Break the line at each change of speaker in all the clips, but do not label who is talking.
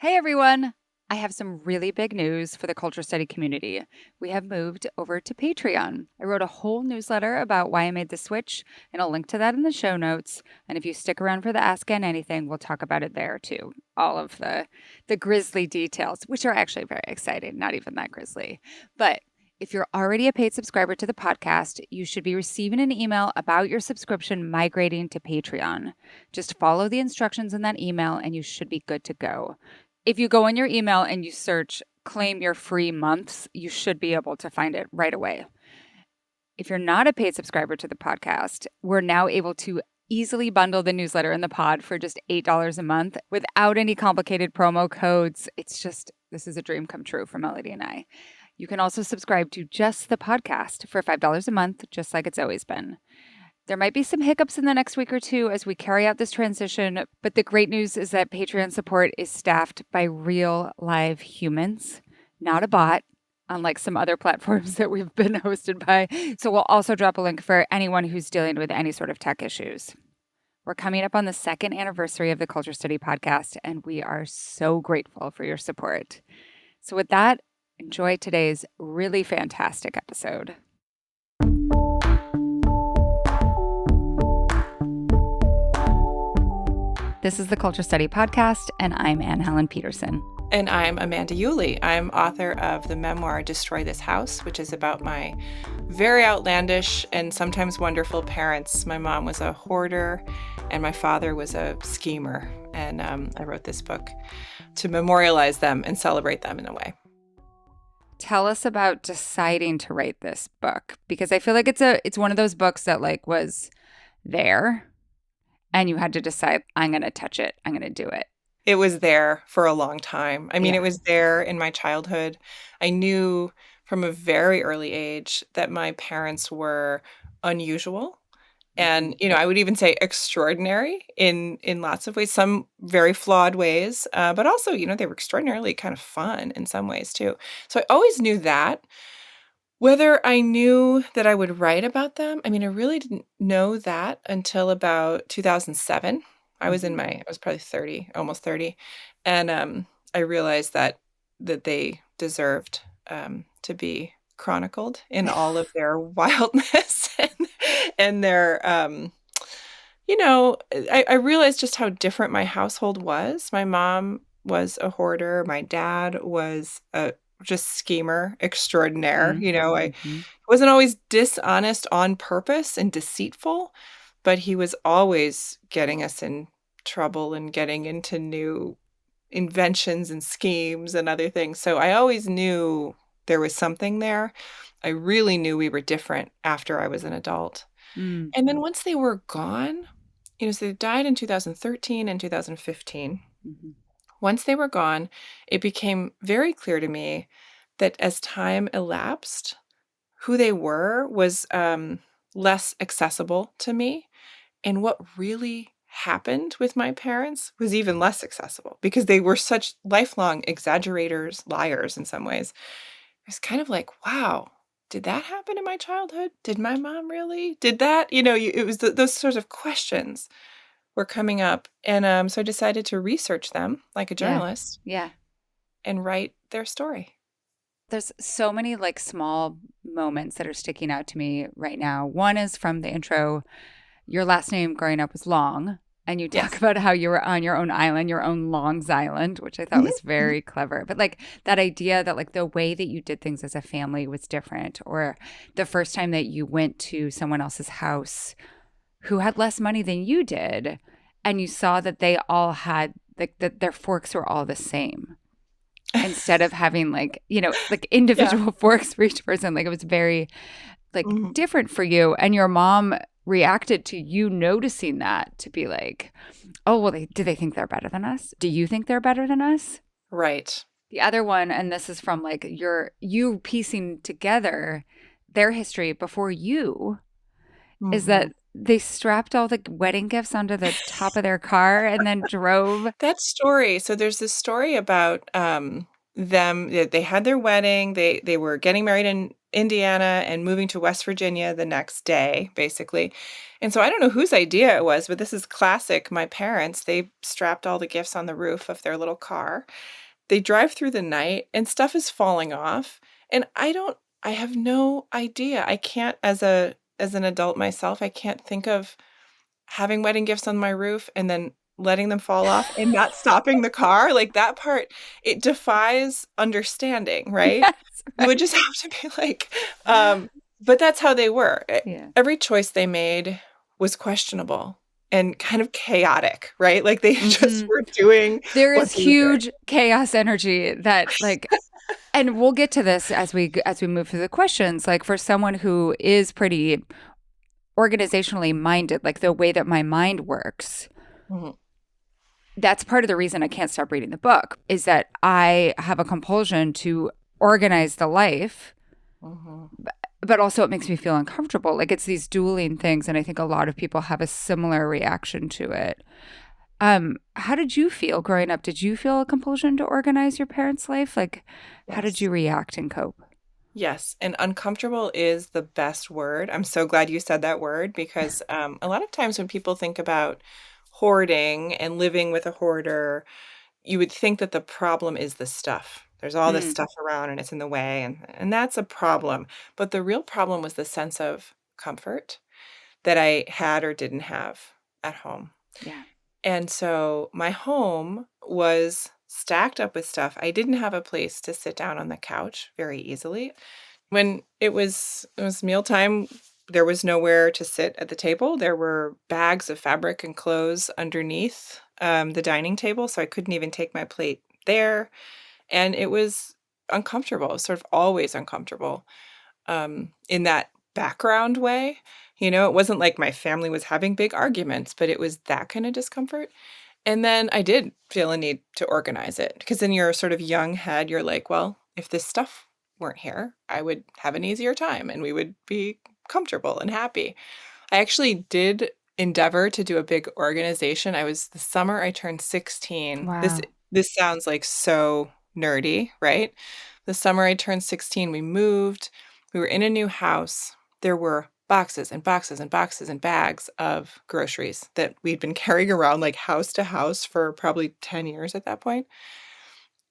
Hey everyone! I have some really big news for the culture study community. We have moved over to Patreon. I wrote a whole newsletter about why I made the switch, and I'll link to that in the show notes. And if you stick around for the Ask Ann Anything, we'll talk about it there too. All of the grisly details, which are actually very exciting, not even that grisly. But if you're already a paid subscriber to the podcast, you should be receiving an email about your subscription migrating to Patreon. Just follow the instructions in that email and you should be good to go. If you go in your email and you search claim your free months, you should be able to find it right away. If you're not a paid subscriber to the podcast, we're now able to easily bundle the newsletter and the pod for just $8 a month without any complicated promo codes. This is a dream come true for Melody and I. You can also subscribe to just the podcast for $5 a month, just like it's always been. There might be some hiccups in the next week or two as we carry out this transition, but the great news is that Patreon support is staffed by real live humans, not a bot, unlike some other platforms that we've been hosted by. So we'll also drop a link for anyone who's dealing with any sort of tech issues. We're coming up on the second anniversary of the Culture Study podcast, and we are so grateful for your support. So with that, enjoy today's really fantastic episode. This is the Culture Study Podcast, and I'm Anne Helen Peterson.
And I'm Amanda Uhle. I'm author of the memoir Destroy This House, which is about my very outlandish and sometimes wonderful parents. My mom was a hoarder, and my father was a schemer. And I wrote this book to memorialize them and celebrate them in a way.
Tell us about deciding to write this book, because I feel like it's one of those books that was there. And you had to decide, I'm going to touch it. I'm going to do it.
It was there for a long time. It was there in my childhood. I knew from a very early age that my parents were unusual. And, I would even say extraordinary in lots of ways, some very flawed ways. But also, they were extraordinarily kind of fun in some ways, too. So I always knew that. Whether I knew that I would write about them, I really didn't know that until about 2007. I was probably 30, almost 30. And I realized that they deserved to be chronicled in all of their wildness and their, I realized just how different my household was. My mom was a hoarder. My dad was a just schemer extraordinaire. I wasn't always dishonest on purpose and deceitful, but he was always getting us in trouble and getting into new inventions and schemes and other things. So I always knew there was something there. I really knew we were different after I was an adult. And then once they were gone, so they died in 2013 and 2015. Once they were gone, it became very clear to me that as time elapsed, who they were was less accessible to me. And what really happened with my parents was even less accessible because they were such lifelong exaggerators, liars in some ways. It's kind of like, wow, did that happen in my childhood? Did my mom really? Did that? It was those sorts of questions were coming up. And so I decided to research them like a journalist.
Yeah.
And write their story.
There's so many small moments that are sticking out to me right now. One is from the intro. Your last name growing up was Long. And you talk about how you were on your own island, your own Long's Island, which I thought was very clever. But that idea that the way that you did things as a family was different, or the first time that you went to someone else's house who had less money than you did, and you saw that they all had that their forks were all the same. Instead of having individual forks for each person, it was very different for you. And your mom reacted to you noticing that to be like, oh, well, do they think they're better than us? Do you think they're better than us?
Right.
The other one, and this is from you piecing together their history before you, is that they strapped all the wedding gifts onto the top of their car and then drove.
That story. So there's this story about them. They had their wedding. They were getting married in Indiana and moving to West Virginia the next day, basically. And so I don't know whose idea it was, but this is classic. My parents, they strapped all the gifts on the roof of their little car. They drive through the night and stuff is falling off. And I have no idea. I can't, as an adult myself, I can't think of having wedding gifts on my roof and then letting them fall off and not stopping the car. Like that part, it defies understanding, right?
Yes,
You would
right.
just have to be like, but that's how they were.
Yeah.
Every choice they made was questionable and kind of chaotic, right? Like they just
Hmm.
were doing
There
what
is
they were doing.
huge chaos energy that like, and we'll get to this as we move through the questions. Like for someone who is pretty organizationally minded, like the way that my mind works,
Mhm,
that's part of the reason I can't stop reading the book is that I have a compulsion to organize the life,
mhm.
but also it makes me feel uncomfortable. Like it's these dueling things, and I think a lot of people have a similar reaction to it. How did you feel growing up? Did you feel a compulsion to organize your parents' life? Like, how did
Yes.
you react and cope?
Yes, and uncomfortable is the best word. I'm so glad you said that word because a lot of times when people think about hoarding and living with a hoarder, you would think that the problem is the stuff. There's all this
Mm,
stuff around and it's in the way, and that's a problem. But the real problem was the sense of comfort that I had or didn't have at home.
yeah.
And so my home was stacked up with stuff. I didn't have a place to sit down on the couch very easily. When it was mealtime, there was nowhere to sit at the table. There were bags of fabric and clothes underneath, the dining table, so I couldn't even take my plate there, and it was uncomfortable. It was sort of always uncomfortable, in that background way. It wasn't like my family was having big arguments, but it was that kinda discomfort. And then I did feel a need to organize it because in your sort of young head, you're like, well, if this stuff weren't here, I would have an easier time and we would be comfortable and happy. I actually did endeavor to do a big organization. The summer I turned 16. This
Wow.
this sounds like so nerdy, right? The summer I turned 16, we moved. We were in a new house. There were boxes and boxes and boxes and bags of groceries that we'd been carrying around like house to house for probably 10 years at that point.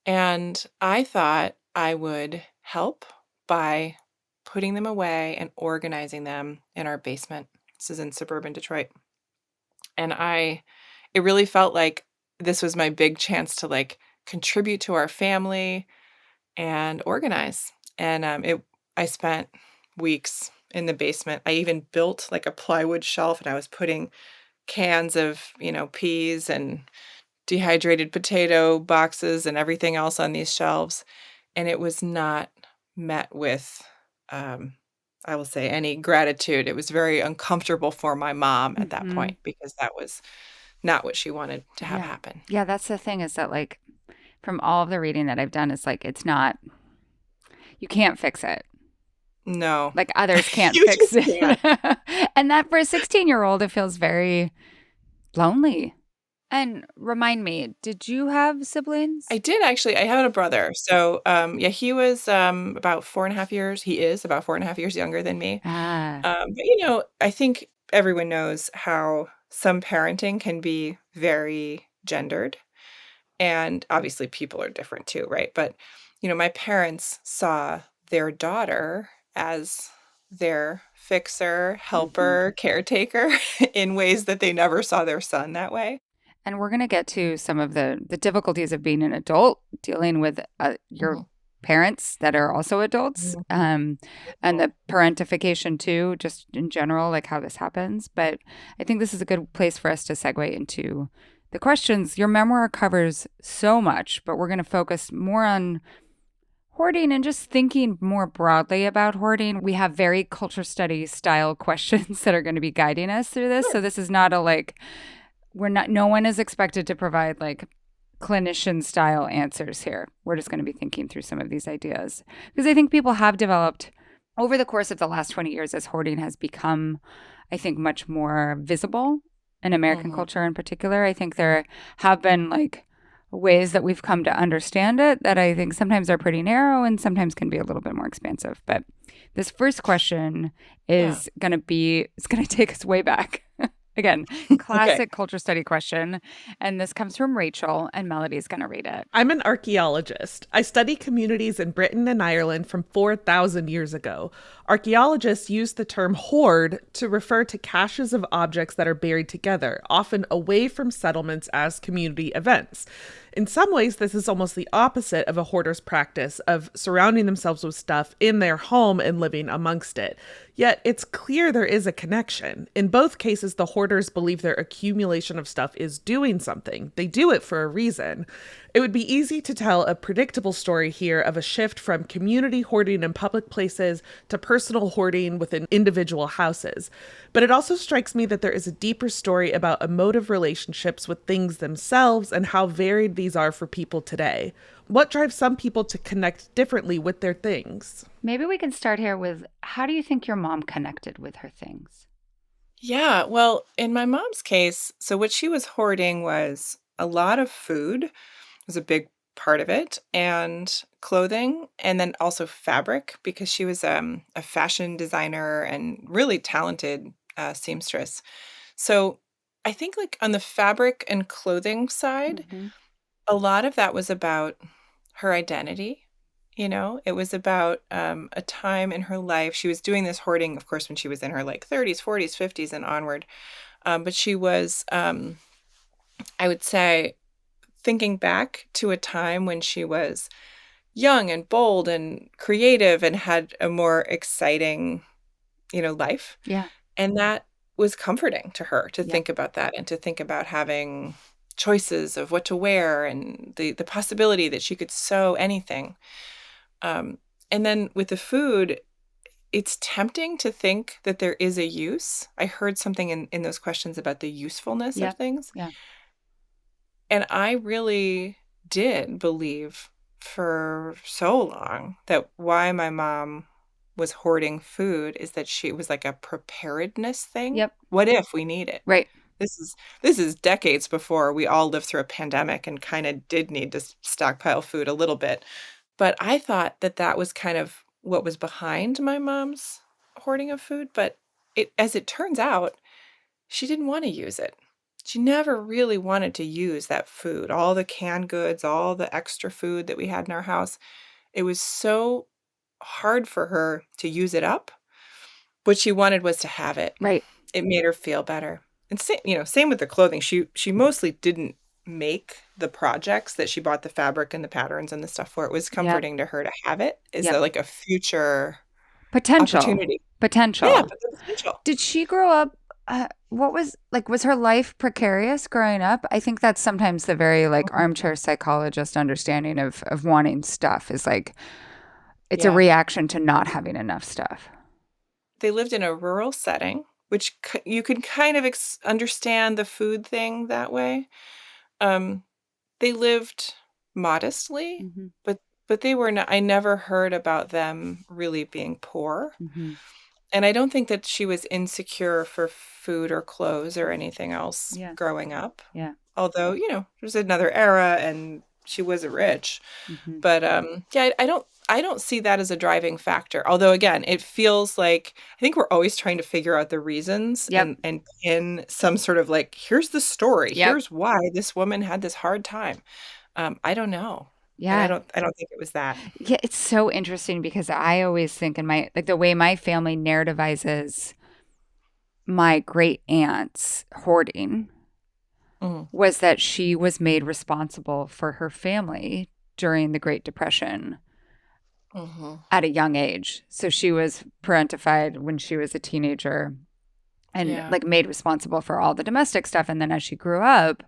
And I thought I would help by putting them away and organizing them in our basement. This is in suburban Detroit. And it really felt like this was my big chance to like contribute to our family and organize. And I spent weeks in the basement. I even built like a plywood shelf and I was putting cans of, peas and dehydrated potato boxes and everything else on these shelves. And it was not met with, um, I will say, any gratitude. It was very uncomfortable for my mom at that
Hmm.
point because that was not what she wanted to have
Yeah.
happen.
Yeah. That's the thing is that, like, from all of the reading that I've done, it's like, it's not, you can't fix it.
No,
Like, others can't
you
fix
just
it.
can't.
And that for a 16-year-old, it feels very lonely. And remind me, did you have siblings?
I did actually. I had a brother. So, yeah, he was about 4.5 years. He is about 4.5 years younger than me.
Ah.
But I think everyone knows how some parenting can be very gendered. And obviously, people are different too, right? But, my parents saw their daughter as their fixer,
Hmm.
helper, caretaker in ways that they never saw their son that way.
And we're going to get to some of the difficulties of being an adult, dealing with your
Mhm.
parents that are also adults,
Mhm.
and
Mhm.
the parentification too, just in general, like how this happens. But I think this is a good place for us to segue into the questions. Your memoir covers so much, but we're going to focus more on hoarding and just thinking more broadly about hoarding. We have very culture study style questions that are going to be guiding us through this. So
Sure.
this is not a like, we're not, no one is expected to provide like clinician style answers here. We're just going to be thinking through some of these ideas because I think people have developed over the course of the last 20 years as hoarding has become, I think, much more visible in American
Mhm.
culture in particular. I think there have been like ways that we've come to understand it that I think sometimes are pretty narrow and sometimes can be a little bit more expansive. But this first question
Yeah.
is going to be, it's going to take us way back. Again,
Okay.
classic culture study question. And this comes from Rachel, and Melody's going to read it.
I'm an archaeologist. I study communities in Britain and Ireland from 4,000 years ago. Archaeologists use the term hoard to refer to caches of objects that are buried together, often away from settlements as community events. In some ways, this is almost the opposite of a hoarder's practice of surrounding themselves with stuff in their home and living amongst it. Yet it's clear there is a connection. In both cases, the hoarders believe their accumulation of stuff is doing something. They do it for a reason. It would be easy to tell a predictable story here of a shift from community hoarding in public places to personal hoarding within individual houses. But it also strikes me that there is a deeper story about emotive relationships with things themselves and how varied these are for people today. What drives some people to connect differently with their things?
Maybe we can start here with, how do you think your mom connected with her things?
Yeah. Well, in my mom's case, so what she was hoarding was a lot of food was a big part of it, and clothing, and then also fabric because she was a fashion designer and really talented seamstress. So I think like on the fabric and clothing side,
Mm-hmm.
a lot of that was about her identity. It was about a time in her life. She was doing this hoarding, of course, when she was in her like 30s, 40s, 50s, and onward. But she was, I would say, thinking back to a time when she was young and bold and creative and had a more exciting, life.
Yeah.
And that was comforting to her to
Yep.
think about that and to think about having choices of what to wear and the possibility that she could sew anything. And then with the food, it's tempting to think that there is a use. I heard something in those questions about the usefulness of
Yep.
things.
Yeah.
And I really did believe for so long that why my mom was hoarding food is that she was like a preparedness thing.
Yep.
What if we need it?
Right.
This is decades before we all lived through a pandemic and kind of did need to stockpile food a little bit. But I thought that that was kind of what was behind my mom's hoarding of food. But as it turns out, she didn't want to use it. She never really wanted to use that food, all the canned goods, all the extra food that we had in our house. It was so hard for her to use it up. What she wanted was to have it.
Right.
It made her feel better. And same with the clothing. She mostly didn't make the projects that she bought the fabric and the patterns and the stuff for. It was
Yep.
comforting to her to have it as
Yep.
like a future
Potential.
opportunity. Yeah,
Potential.
but the potential.
Did she grow up? What was like? Was her life precarious growing up? I think that's sometimes the very like armchair psychologist understanding of wanting stuff is like it's a
Yeah.
reaction to not having enough stuff.
They lived in a rural setting, which you could kind of understand the food thing that way. Um, they lived modestly,
Mm-hmm.
but they were not, I never heard about them really being poor.
Mm-hmm.
And I don't think that she was insecure for food or clothes or anything else
Yeah.
growing up.
Yeah.
Although, there's another era and she wasn't rich.
Mm-hmm.
But yeah, I don't see that as a driving factor. Although again, it feels like I think we're always trying to figure out the reasons
Yep.
and pin some sort of like, here's the story.
Yep.
Here's why this woman had this hard time. I don't know. And
Yeah.
I don't think it was that.
Yeah, it's so interesting because I always think in my like the way my family narrativizes my great aunt's hoarding
Mhm.
was that she was made responsible for her family during the Great Depression
Mhm.
at a young age. So she was parentified when she was a teenager and
Yeah.
like made responsible for all the domestic stuff. And then as she grew up,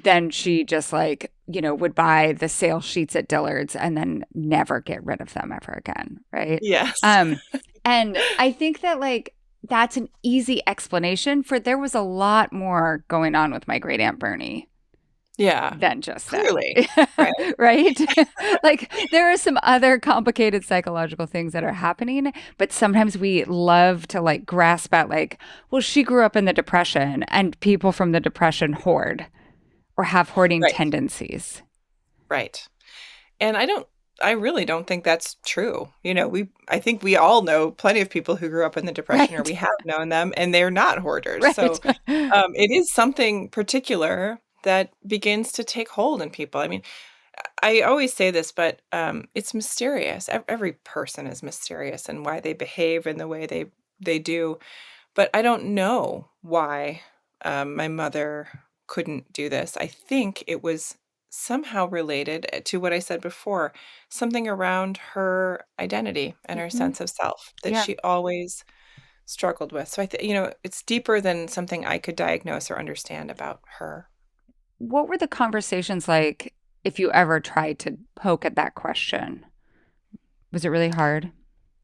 then she just like, would buy the sale sheets at Dillard's and then never get rid of them ever again. Right.
Yes.
And I think that like that's an easy explanation for there was a lot more going on with my great aunt Bernie
Yeah.
than just
Clearly.
that.
Right.
Right? Like there are some other complicated psychological things that are happening, but sometimes we love to like grasp at like, well, she grew up in the Depression and people from the Depression hoard. or have hoarding
Right.
tendencies.
Right. And I really don't think that's true. I think we all know plenty of people who grew up in the Depression, or
Right.
we have known them, and they're not hoarders.
Right.
So it is something particular that begins to take hold in people. I mean, I always say this, but it's mysterious. Every person is mysterious and why they behave in the way they do. But I don't know why my mother couldn't do this. I think it was somehow related to what I said before, something around her identity and her
Mhm.
sense of self that
Yeah.
she always struggled with. So it's deeper than something I could diagnose or understand about her.
What were the conversations like if you ever tried to poke at that question? Was it really hard?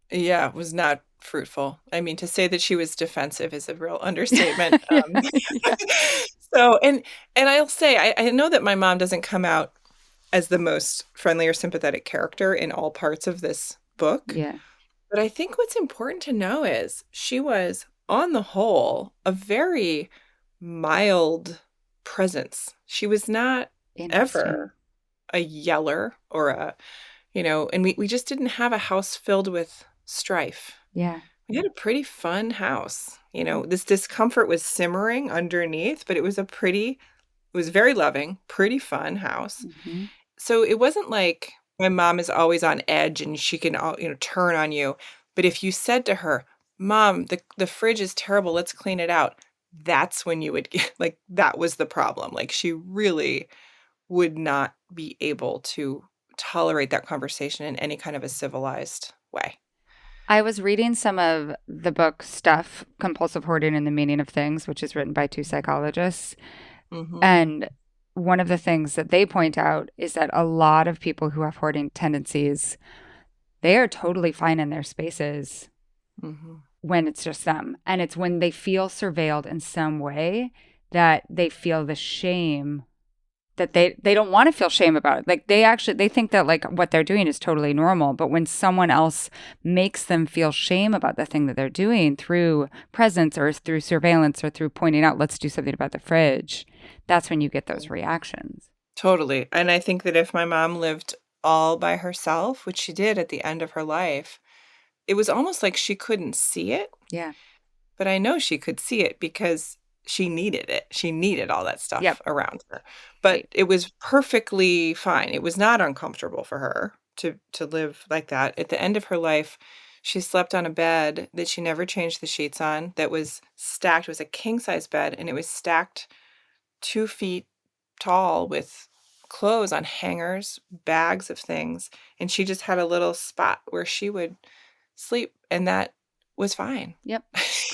Yeah, it was not fruitful. I mean, to say that she was defensive is a real understatement.
Yeah. Yeah.
So, and I'll say, I know that my mom doesn't come out as the most friendly or sympathetic character in all parts of this book,
Yeah.
but I think what's important to know is she was, on the whole, a very mild presence. She was not
Interesting.
ever a yeller or and we just didn't have a house filled with strife.
Yeah.
We had a pretty fun house.
Mhm.
This discomfort was simmering underneath, but it was very loving, pretty fun house.
Mhm.
So it wasn't like my mom is always on edge and she can, turn on you. But if you said to her, "Mom, the fridge is terrible, let's clean it out," that's when you would get, like, that was the problem. Like, she really would not be able to tolerate that conversation in any kind of a civilized way.
I was reading some of the book Stuff, Compulsive Hoarding and the Meaning of Things, which is written by two psychologists.
Mhm.
And one of the things that they point out is that a lot of people who have hoarding tendencies, they are totally fine in their spaces
Mhm.
when it's just them. And it's when they feel surveilled in some way that they feel the shame that they don't want to feel shame about it. Like they think that like what they're doing is totally normal, but when someone else makes them feel shame about the thing that they're doing through presence or through surveillance or through pointing out, let's do something about the fridge, that's when you get those reactions.
Totally, and I think that if my mom lived all by herself, which she did at the end of her life, it was almost like she couldn't see it,
Yeah.
but I know she could see it because she needed it. She needed all that
Yep.
stuff around her. But
Right.
it was perfectly fine. It was not uncomfortable for her to live like that. At the end of her life, she slept on a bed that she never changed the sheets on, that was stacked. It was a king-size bed, and it was stacked 2 feet tall with clothes on hangers, bags of things, and she just had a little spot where she would sleep, and that was fine.
Yep.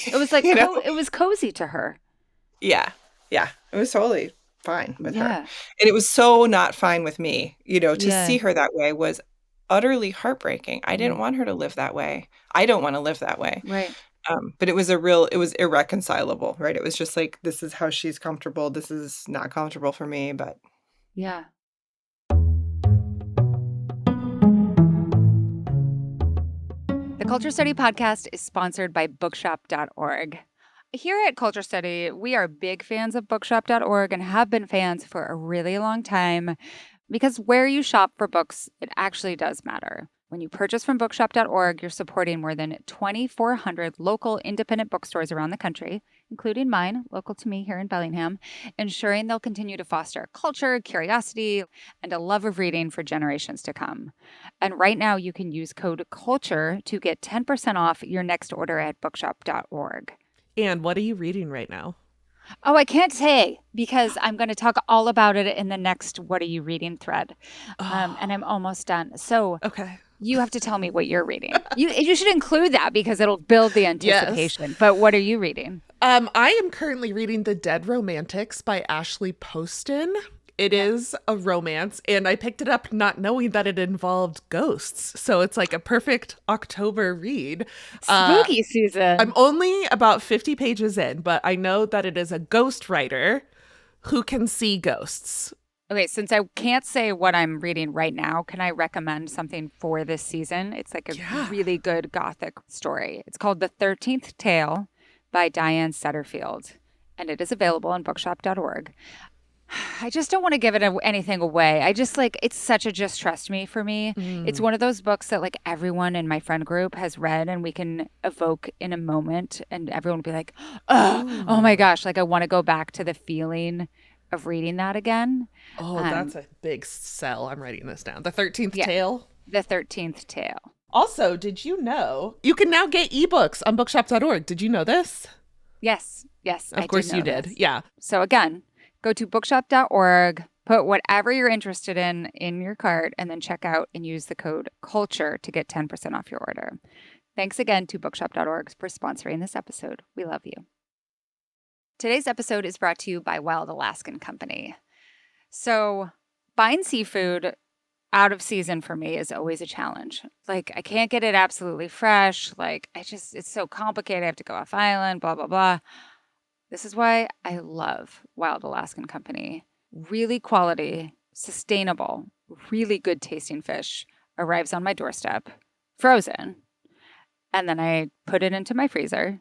It was like
You know?
it was cozy to her.
Yeah. Yeah. It was totally fine with her.
Yeah.
And it was so not fine with me. To see
Yeah.
her that way was utterly heartbreaking. I didn't
Mm.
want her to live that way. I don't wanna live that way.
Right.
But it was irreconcilable, right? It was just like, this is how she's comfortable. This is not comfortable for me, but
Yeah. The Culture Study podcast is sponsored by bookshop.org. Here at Culture Study, we are big fans of bookshop.org and have been fans for a really long time because where you shop for books, it actually does matter. When you purchase from bookshop.org, you're supporting more than 2,400 local independent bookstores around the country, including mine, local to me here in Bellingham, ensuring they'll continue to foster culture, curiosity, and a love of reading for generations to come. And right now, you can use code CULTURE to get 10% off your next order at bookshop.org.
And what are you reading right now?
Oh, I can't say because I'm going to talk all about it in the next What Are You Reading thread. And I'm almost done. So
Okay.
you have to tell me what you're reading. You should include that because it'll build the
Yes.
anticipation. But what are you reading?
I am currently reading The Dead Romantics by Ashley Poston. It is a romance, and I picked it up not knowing that it involved ghosts. So it's like a perfect October read.
Spooky season.
I'm only about 50 pages in, but I know that it is a ghost writer who can see ghosts.
Okay, since I can't say what I'm reading right now, can I recommend something for this season? It's like a
Yeah.
really good gothic story. It's called The 13th Tale by Diane Setterfield, and it is available on bookshop.org. I just don't want to give anything away. I just like it's such a just trust me for me. It's
Mm.
one of those books that like everyone in my friend group has read and we can evoke in a moment and everyone will be like, oh my
Ooh.
gosh, like I want to go back to the feeling of reading that again.
Oh, that's a big sell. I'm writing this down. The 13th
Yeah,
Tale.
The 13th Tale.
Also, did you know you can now get ebooks on bookshop.org? Did you know this?
Yes, I
Of
did
course you
know
did.
this.
Yeah.
So again, go to bookshop.org, put whatever you're interested in your cart, and then check out and use the code CULTURE to get 10% off your order. Thanks again to bookshop.org for sponsoring this episode. We love you. Today's episode is brought to you by Wild Alaskan Company. So, buying seafood out of season for me is always a challenge. Like, I can't get it absolutely fresh. Like, it's so complicated. I have to go off island, blah, blah, blah. This is why I love Wild Alaskan Company. Really quality, sustainable, really good tasting fish arrives on my doorstep, frozen. And then I put it into my freezer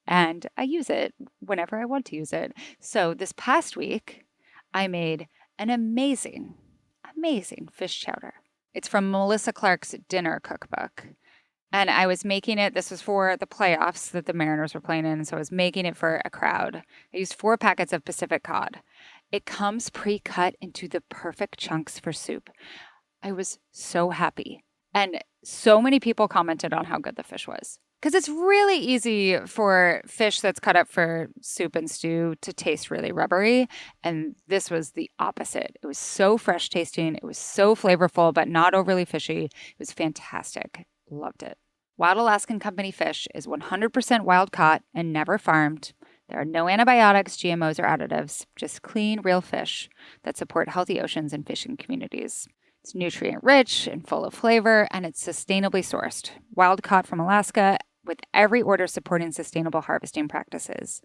and I use it whenever I want to use it. So this past week, I made an amazing fish chowder. It's from Melissa Clark's dinner cookbook. And I was making it, this was for the playoffs that the Mariners were playing in. So I was making it for a crowd. I used 4 packets of Pacific cod. It comes pre cut into the perfect chunks for soup. I was so happy. And so many people commented on how good the fish was. Because it's really easy for fish that's cut up for soup and stew to taste really rubbery. And this was the opposite. It was so fresh tasting. It was so flavorful, but not overly fishy. It was fantastic. Loved it. Wild Alaskan Company fish is 100% wild caught and never farmed. There are no antibiotics, GMOs, or additives, just clean, real fish that support healthy oceans and fishing communities. It's nutrient rich and full of flavor, and it's sustainably sourced. Wild caught from Alaska, with every order supporting sustainable harvesting practices.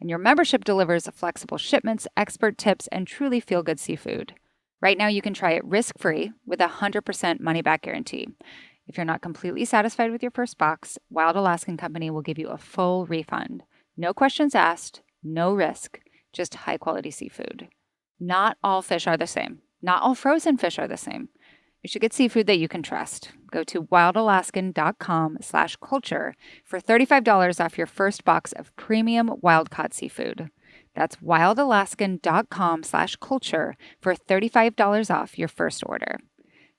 And your membership delivers flexible shipments, expert tips, and truly feel good seafood. Right now, you can try it risk free with a 100% money back guarantee. If you're not completely satisfied with your first box, Wild Alaskan Company will give you a full refund. No questions asked, no risk, just high quality seafood. Not all fish are the same. Not all frozen fish are the same. You should get seafood that you can trust. Go to wildalaskan.com/culture for $35 off your first box of premium wild-caught seafood. That's wildalaskan.com/culture for $35 off your first order.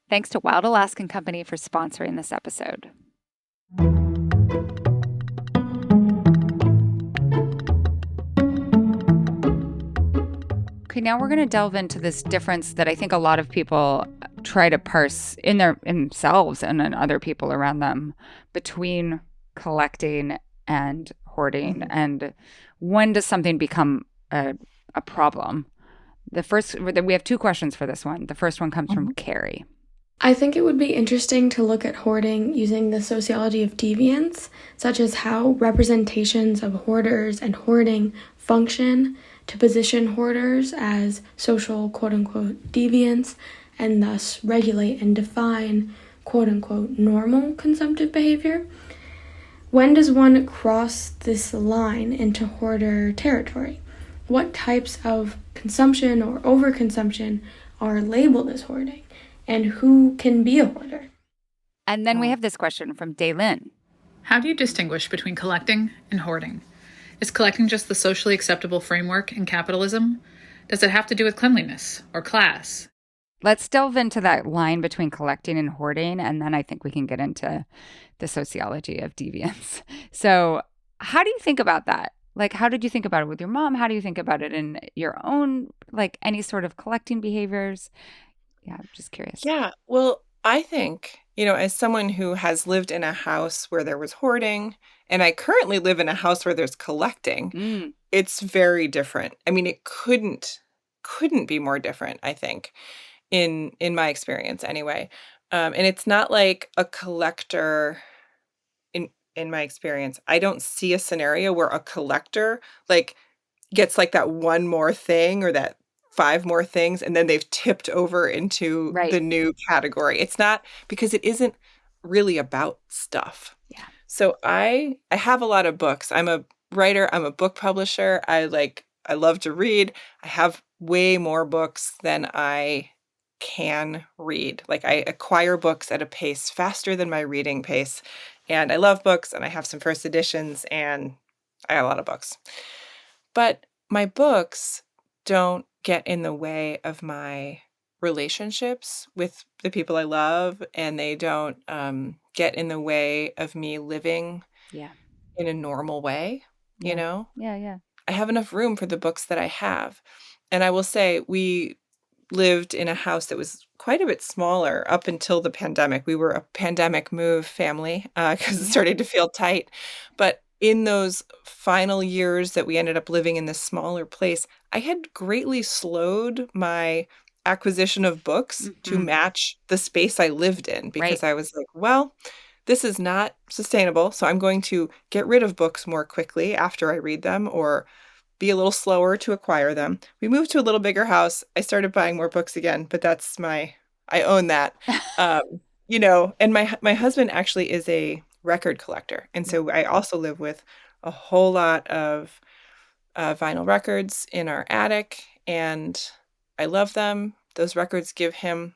Thanks to Wild Alaskan Company for sponsoring this episode. Okay, now we're going to delve into this difference that I think a lot of people try to parse in themselves and in other people around them between collecting and hoarding. And when does something become a problem? We have 2 questions for this one. The first one comes from Carrie.
I think it would be interesting to look at hoarding using the sociology of deviance, such as how representations of hoarders and hoarding function to position hoarders as social quote-unquote deviants and thus regulate and define quote-unquote normal consumptive behavior. When does one cross this line into hoarder territory? What types of consumption or overconsumption are labeled as hoarding? And who can be a hoarder?
And then we have this question from Daylin.
How do you distinguish between collecting and hoarding? Is collecting just the socially acceptable framework in capitalism? Does it have to do with cleanliness or class?
Let's delve into that line between collecting and hoarding, and then I think we can get into the sociology of deviance. So, how do you think about that? Like, how did you think about it with your mom? How do you think about it in your own, like, any sort of collecting behaviors? Yeah, I'm just curious.
Yeah, well, I think, as someone who has lived in a house where there was hoarding, and I currently live in a house where there's collecting, it's very different. I mean, it couldn't be more different, I think, in my experience anyway. And it's not like a collector in my experience. I don't see a scenario where a collector like gets like that one more thing or that 5 more things, and then they've tipped over into
Right.
the new category. It's not because it isn't really about stuff.
Yeah.
So I have a lot of books. I'm a writer, I'm a book publisher. I love to read. I have way more books than I can read. Like I acquire books at a pace faster than my reading pace. And I love books and I have some first editions and I have a lot of books. But my books don't get in the way of my relationships with the people I love, and they don't get in the way of me living
Yeah.
in a normal way, you
Yeah.
know?
Yeah.
I have enough room for the books that I have. And I will say we lived in a house that was quite a bit smaller up until the pandemic. We were a pandemic move family because it
Yeah.
started to feel tight. But in those final years that we ended up living in this smaller place, I had greatly slowed my acquisition of books to match the space I lived in because
Right.
I was like, well, this is not sustainable. So I'm going to get rid of books more quickly after I read them or be a little slower to acquire them. We moved to a little bigger house. I started buying more books again, but I own that. And my husband actually is a record collector. And
Yeah.
so I also live with a whole lot of vinyl records in our attic, and I love them. Those records give him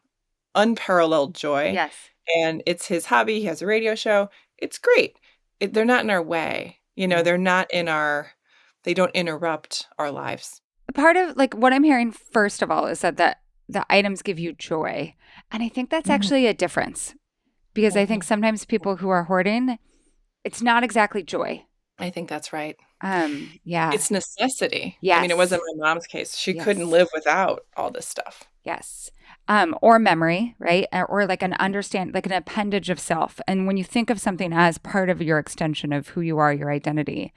unparalleled joy,
Yes.
and it's his hobby. He has a radio show. It's great. They're not in our way.
Yeah.
They're not they don't interrupt our lives.
Part of like what I'm hearing first of all is that the items give you joy. And I think that's
Mhm.
actually a difference because I think
Mhm.
sometimes people who are hoarding, it's not exactly joy.
I think that's right.
Yeah.
It's necessity. I mean, it
Yes.
wasn't my mom's case. She couldn't
Yes.
live without all this stuff.
Yes. Or memory, right? Or like like an appendage of self. And when you think of something as part of your extension of who you are, your identity,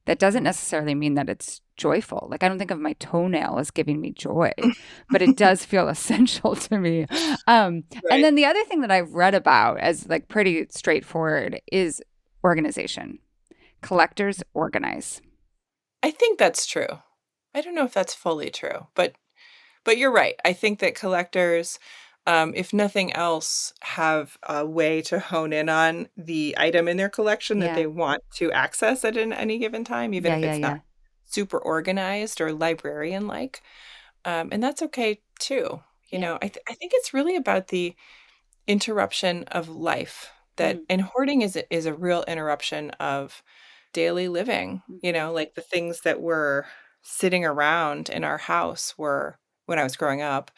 that doesn't necessarily mean that it's joyful. Like I don't think of my toenail as giving me joy, but it does feel essential to me. And
Right.
then the other thing that I've read about as like pretty straightforward is organization. Collectors organize.
I think that's true. I don't know if that's fully true, but you're right. I think that collectors, if nothing else, have a way to hone in on the item in their collection that
Yeah.
they want to access at any given time, even if it's not
Yeah.
super organized or librarian-like. And that's okay too.
Yeah.
I think it's really about the interruption of life
Mm.
and hoarding is a real interruption of daily living.
Mhm.
Like the things that were sitting around in our house were when I was growing up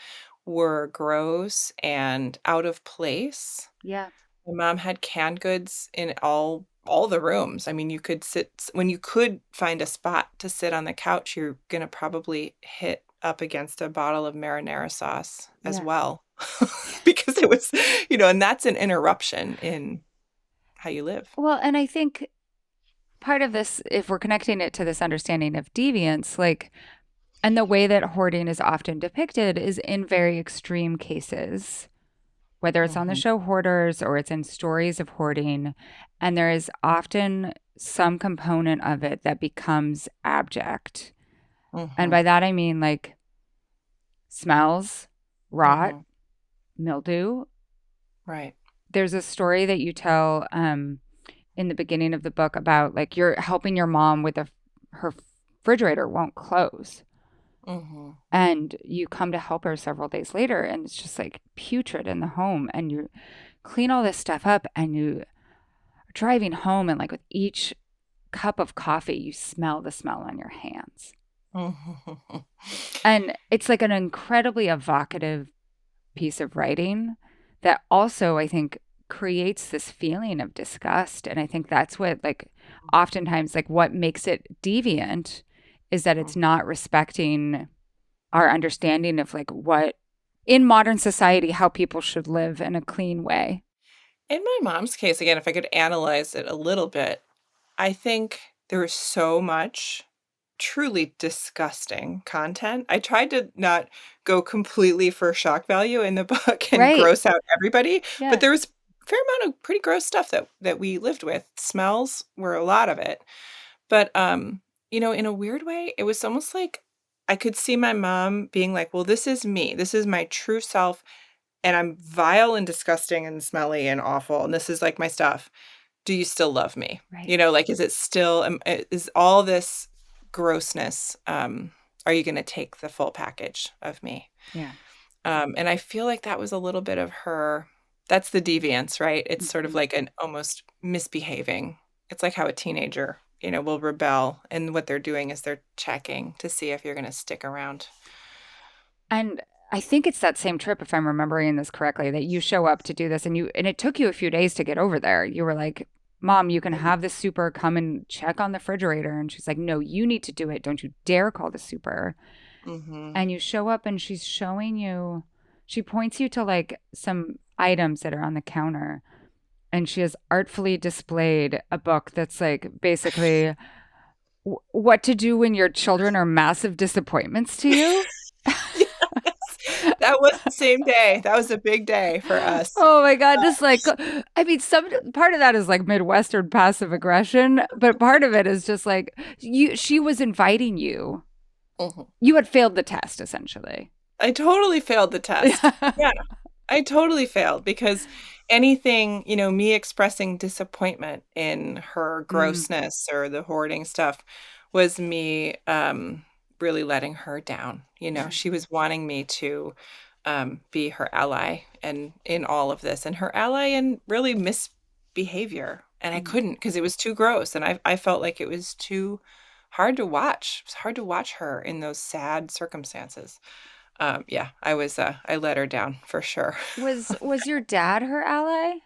were gross and out of place.
Yeah.
My mom had canned goods in all the rooms. I mean, you could sit when you could find a spot to sit on the couch, you're gonna probably hit up against a bottle of marinara sauce as
Yeah.
well. Because it was, and that's an interruption in how you live.
Well, and I think part of this, if we're connecting it to this understanding of deviance, like, and the way that hoarding is often depicted is in very extreme cases, whether it's on the
Mhm,
show Hoarders or it's in stories of hoarding. And there is often some component of it that becomes abject. And
mhm,
by that, I mean like smells, rot,
mhm.
mildew.
Right.
There's a story that you tell in the beginning of the book about like you're helping your mom with her refrigerator won't close.
Mhm,
And you come to help her several days later and it's just like putrid in the home. And you clean all this stuff up and you are driving home and like with each cup of coffee, you smell the smell on your hands.
mhm.
And it's like an incredibly evocative piece of writing that also, I think, creates this feeling of disgust. And I think that's what, like, oftentimes, like, what makes it deviant is that it's not respecting our understanding of, like, what in modern society, how people should live in a clean way.
In my mom's case, again, if I could analyze it a little bit, I think there was so much truly disgusting content. I tried to not go completely for shock value in the book and
Right.
gross out everybody, but
Yeah.
there was a fair amount of pretty gross stuff that we lived with. Smells were a lot of it. But in a weird way, it was almost like I could see my mom being like, "Well, this is me. This is my true self, and I'm vile and disgusting and smelly and awful, and this is like my stuff. Do you still love me?"
Right.
Like, is it still is all this grossness, are you going to take the full package of me?
Yeah.
And I feel like that was a little bit of her. That's the deviance, right? It's sort of like an almost misbehaving. It's like how a teenager, will rebel. And what they're doing is they're checking to see if you're going to stick around.
And I think it's that same trip, if I'm remembering this correctly, that you show up to do this and it took you a few days to get over there. You were like, Mom, you can have the super come and check on the refrigerator. And she's like, no, you need to do it. Don't you dare call the super.
Mm-hmm.
And you show up and she's showing you, she points you to like some items that are on the counter. And she has artfully displayed a book that's like basically what to do when your children are massive disappointments to you.
That was the same day. That was a big day for us.
Oh my God. Just like, I mean, some part of that is like Midwestern passive aggression, but part of it is just like she was inviting you.
Mm-hmm.
You had failed the test, essentially.
I totally failed the test. Yeah, I totally failed because anything, me expressing disappointment in her grossness or the hoarding stuff was me really letting her down. She was wanting me to be her ally and in all of this, and her ally in really misbehavior. And I couldn't because it was too gross. And I felt like it was too hard to watch. It was hard to watch her in those sad circumstances. Yeah, I let her down for sure.
Was your dad her ally?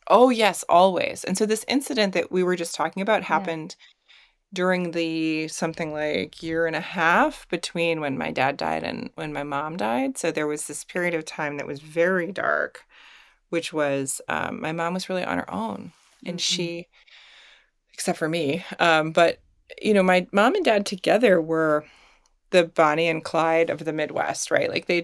Oh, yes, always. And so this incident that we were just talking about happened during the something like year and a half between when my dad died and when my mom died. So there was this period of time that was very dark, which was my mom was really on her own. And she, except for me, but, my mom and dad together were the Bonnie and Clyde of the Midwest, right? Like they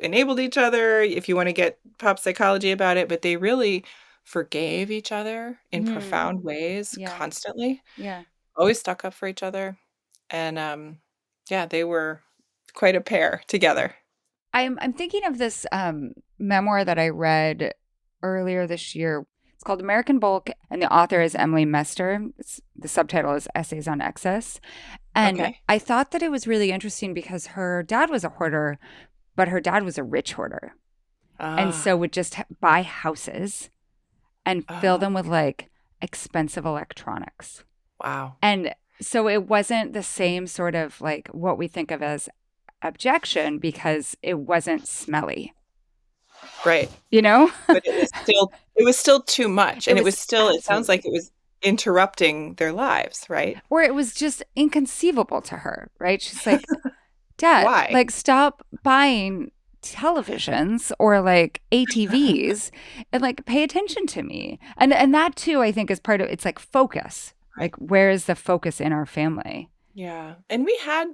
enabled each other, if you want to get pop psychology about it, but they really forgave each other in profound ways constantly.
Yeah.
Always stuck up for each other. And yeah, they were quite a pair together.
I'm thinking of this memoir that I read earlier this year. It's called American Bulk, and the author is Emily Mester. The subtitle is Essays on Excess. And I thought that it was really interesting because her dad was a hoarder, but her dad was a rich hoarder. And so would just buy houses and fill them with like expensive electronics.
Wow.
And so it wasn't the same sort of like what we think of as objection because it wasn't smelly.
Right.
But
it was still too much. And it sounds like it was interrupting their lives, right?
Or it was just inconceivable to her, right? She's like, Dad,
why?
Like stop buying televisions or like ATVs and like pay attention to me. And that too, I think is part of it's like focus. Like where is the focus in our family?
Yeah. And we had,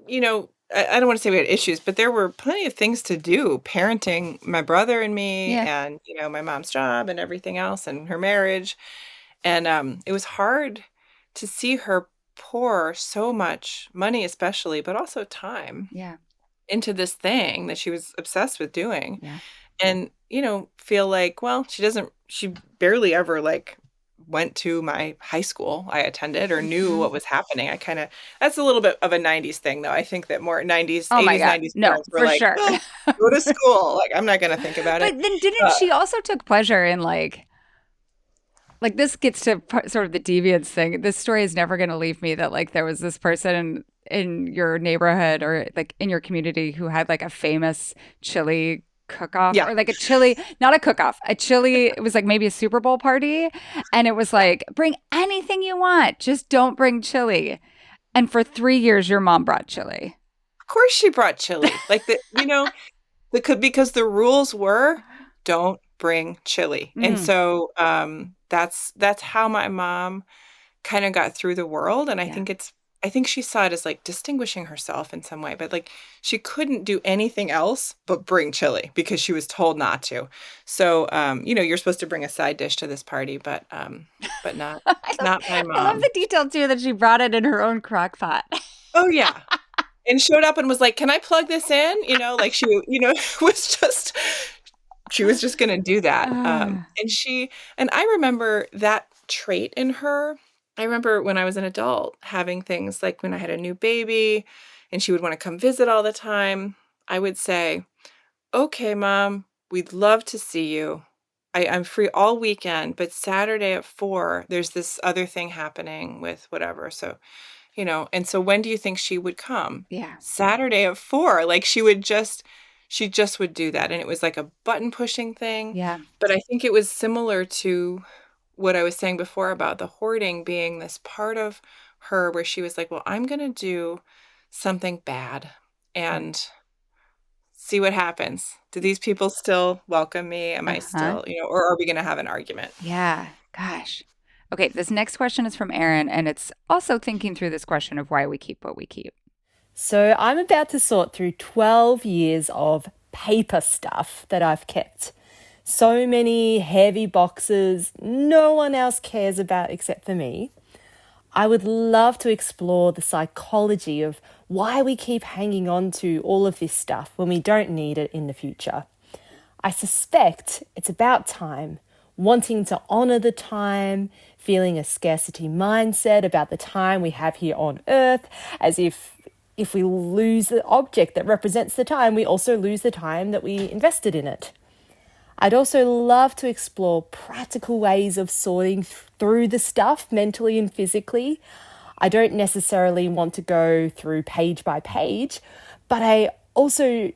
I don't want to say we had issues, but there were plenty of things to do, parenting my brother and me and, my mom's job and everything else and her marriage. And it was hard to see her pour so much money, especially, but also time into this thing that she was obsessed with doing.
Yeah.
And, feel like, well, she barely ever like went to my high school I attended or knew what was happening. That's a little bit of a 90s thing, though. I think that more 90s, 80s, 90s parents were like,
sure.
oh, go to school. Like, I'm not going to think about it.
But then didn't she also took pleasure in like this gets to sort of the deviance thing. This story is never going to leave me that like there was this person in your neighborhood or like in your community who had like a famous chili cook-off or like a chili, not a cook-off, a chili. It was like maybe a Super Bowl party. And it was like, bring anything you want. Just don't bring chili. And for 3 years, your mom brought chili.
Of course she brought chili. Like, because the rules were don't bring chili. And so that's how my mom kind of got through the world. And I think she saw it as like distinguishing herself in some way, but like she couldn't do anything else but bring chili because she was told not to. So, you're supposed to bring a side dish to this party, but not my mom.
I love the detail too that she brought it in her own crock pot.
Oh yeah. And showed up and was like, can I plug this in? Like she, she was just going to do that. And I remember that trait in her. I remember when I was an adult having things like when I had a new baby and she would want to come visit all the time, I would say, okay, Mom, we'd love to see you. I'm free all weekend, but Saturday at 4, there's this other thing happening with whatever. So, and so when do you think she would come?
Yeah.
Saturday at 4. Like she just would do that. And it was like a button pushing thing.
Yeah.
But I think it was similar to what I was saying before about the hoarding being this part of her where she was like, well, I'm going to do something bad and see what happens. Do these people still welcome me? Am I
Uh-huh.
still, or are we going to have an argument?
Yeah. Gosh. Okay, this next question is from Erin, and it's also thinking through this question of why we keep what we keep.
So I'm about to sort through 12 years of paper stuff that I've kept. So many heavy boxes no one else cares about except for me. I would love to explore the psychology of why we keep hanging on to all of this stuff when we don't need it in the future. I suspect it's about time, wanting to honour the time, feeling a scarcity mindset about the time we have here on Earth, as if we lose the object that represents the time, we also lose the time that we invested in it. I'd also love to explore practical ways of sorting through the stuff mentally and physically. I don't necessarily want to go through page by page, but I also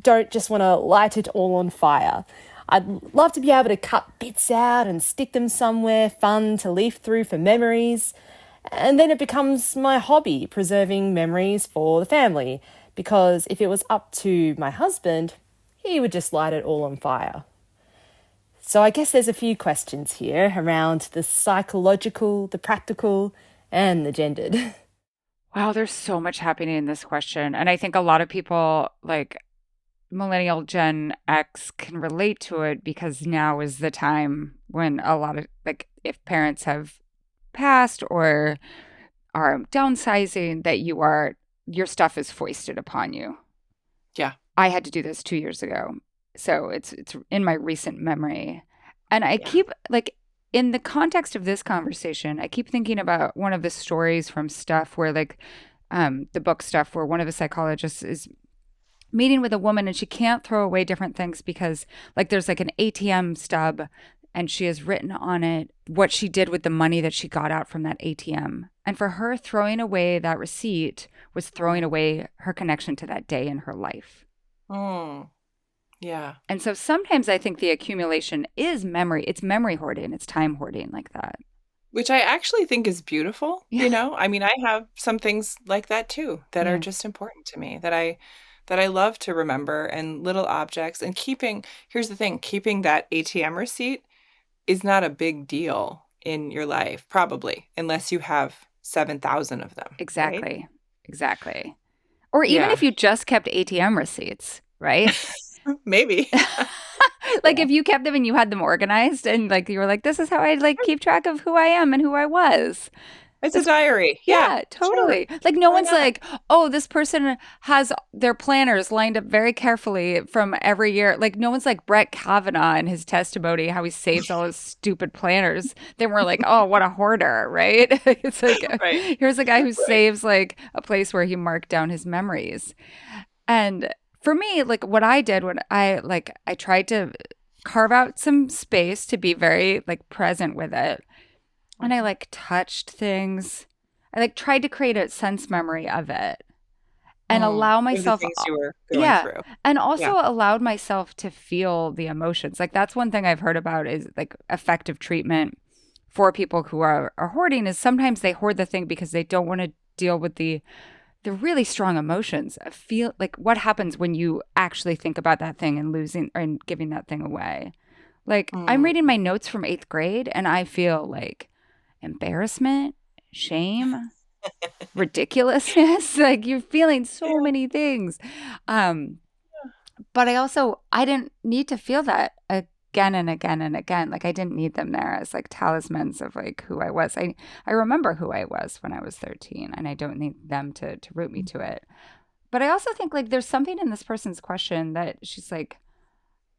don't just want to light it all on fire. I'd love to be able to cut bits out and stick them somewhere fun to leaf through for memories. And then it becomes my hobby, preserving memories for the family, because if it was up to my husband, he would just light it all on fire. So I guess there's a few questions here around the psychological, the practical, and the gendered.
Wow, there's so much happening in this question. And I think a lot of people, like millennial Gen X, can relate to it because now is the time when a lot of, like, if parents have passed or are downsizing, that your stuff is foisted upon you.
Yeah.
I had to do this 2 years ago. So it's in my recent memory. And I keep, like, in the context of this conversation, I keep thinking about one of the stories from Stuff where, like, the book Stuff, where one of the psychologists is meeting with a woman and she can't throw away different things because, like, there's like an ATM stub and she has written on it what she did with the money that she got out from that ATM. And for her, throwing away that receipt was throwing away her connection to that day in her life.
Oh. Yeah.
And so sometimes I think the accumulation is memory. It's memory hoarding. It's time hoarding, like that.
Which I actually think is beautiful.
Yeah.
I mean, I have some things like that too that are just important to me that I love to remember, and little objects, and here's the thing, keeping that ATM receipt is not a big deal in your life, probably, unless you have 7,000 of them.
Exactly.
Right?
Exactly. Or even if you just kept ATM receipts, right?
Maybe.
Like if you kept them and you had them organized and, like, you were like, this is how I, like, keep track of who I am and who I was.
It's a diary.
Yeah, totally.
Sure.
Like, no
Why
one's
not?
like, oh, this person has their planners lined up very carefully from every year. Like, no one's like Brett Kavanaugh in his testimony, how he saves all his stupid planners. Then we're like, oh, what a hoarder, right? It's like,
Right.
here's a guy who saves, like, a place where he marked down his memories. And for me, like, what I did when I tried to carve out some space to be very, like, present with it. And I, like, touched things. I, like, tried to create a sense memory of it and allow
What are the
myself,
things you were going through?
and also allowed myself to feel the emotions. Like, that's one thing I've heard about is, like, effective treatment for people who are hoarding is sometimes they hoard the thing because they don't want to deal with the really strong emotions of feel, like, what happens when you actually think about that thing and losing and giving that thing away. Like, I'm reading my notes from 8th grade and I feel like embarrassment, shame, ridiculousness. Like, you're feeling so many things. But I didn't need to feel that again and again and again. Like, I didn't need them there as, like, talismans of, like, who I was. I remember who I was when I was 13 and I don't need them to root me to it. But I also think, like, there's something in this person's question that she's like,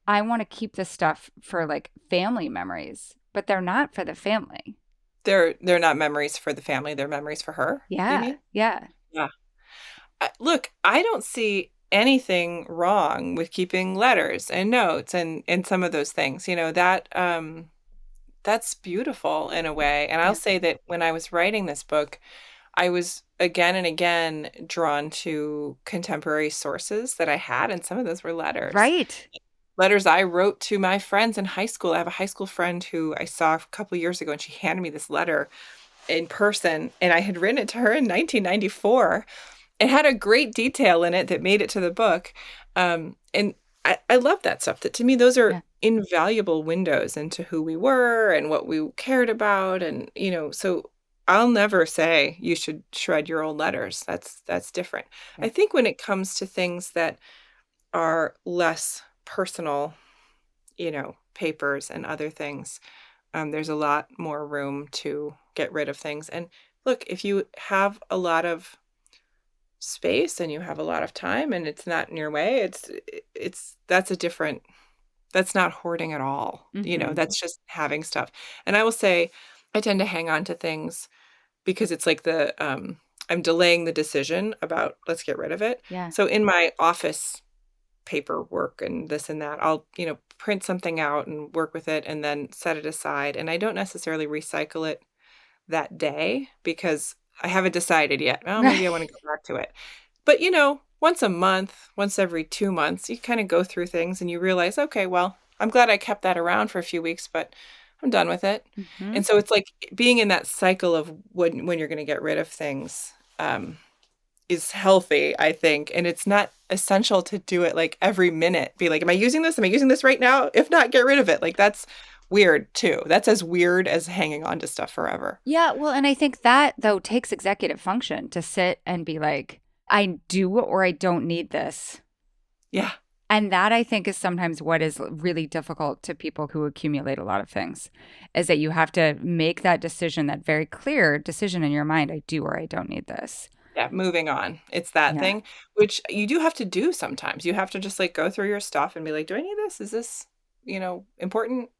I want to keep this stuff for, like, family memories, but they're not for the family.
They're not memories for the family, they're memories for her. You
Yeah.
mean?
Yeah.
Yeah. look, I don't see anything wrong with keeping letters and notes and some of those things. That's beautiful in a way. And I'll
Yeah.
say that when I was writing this book, I was again and again drawn to contemporary sources that I had, and some of those were letters.
Right.
Letters I wrote to my friends in high school. I have a high school friend who I saw a couple years ago, and she handed me this letter in person, and I had written it to her in 1994. It had a great detail in it that made it to the book. And I love that stuff. That to me, those are
Yeah.
invaluable windows into who we were and what we cared about. And, so I'll never say you should shred your old letters. That's different.
Yeah.
I think when it comes to things that are less personal, papers and other things, there's a lot more room to get rid of things. And look, if you have a lot of space and you have a lot of time and it's not in your way, that's not hoarding at all.
Mhm.
That's just having stuff. And I will say I tend to hang on to things because it's like I'm delaying the decision about let's get rid of it.
Yeah.
So in my office paperwork and this and that, I'll, print something out and work with it and then set it aside. And I don't necessarily recycle it that day because I haven't decided yet. Oh, maybe I want to go back to it. But, once a month, once every 2 months, you kind of go through things and you realize, okay, well, I'm glad I kept that around for a few weeks, but I'm done with it.
Mhm.
And so it's like being in that cycle of when you're going to get rid of things is healthy, I think. And it's not essential to do it like every minute. Be like, am I using this? Am I using this right now? If not, get rid of it. Like that's weird too. That's as weird as hanging on to stuff forever.
Yeah, well, and I think that though takes executive function to sit and be like, I do or I don't need this.
Yeah.
And that I think is sometimes what is really difficult to people who accumulate a lot of things is that you have to make that decision, that very clear decision in your mind, I do or I don't need this.
Yeah, moving on. It's that
Yeah.
thing, which you do have to do sometimes. You have to just like go through your stuff and be like, do I need this? Is this, important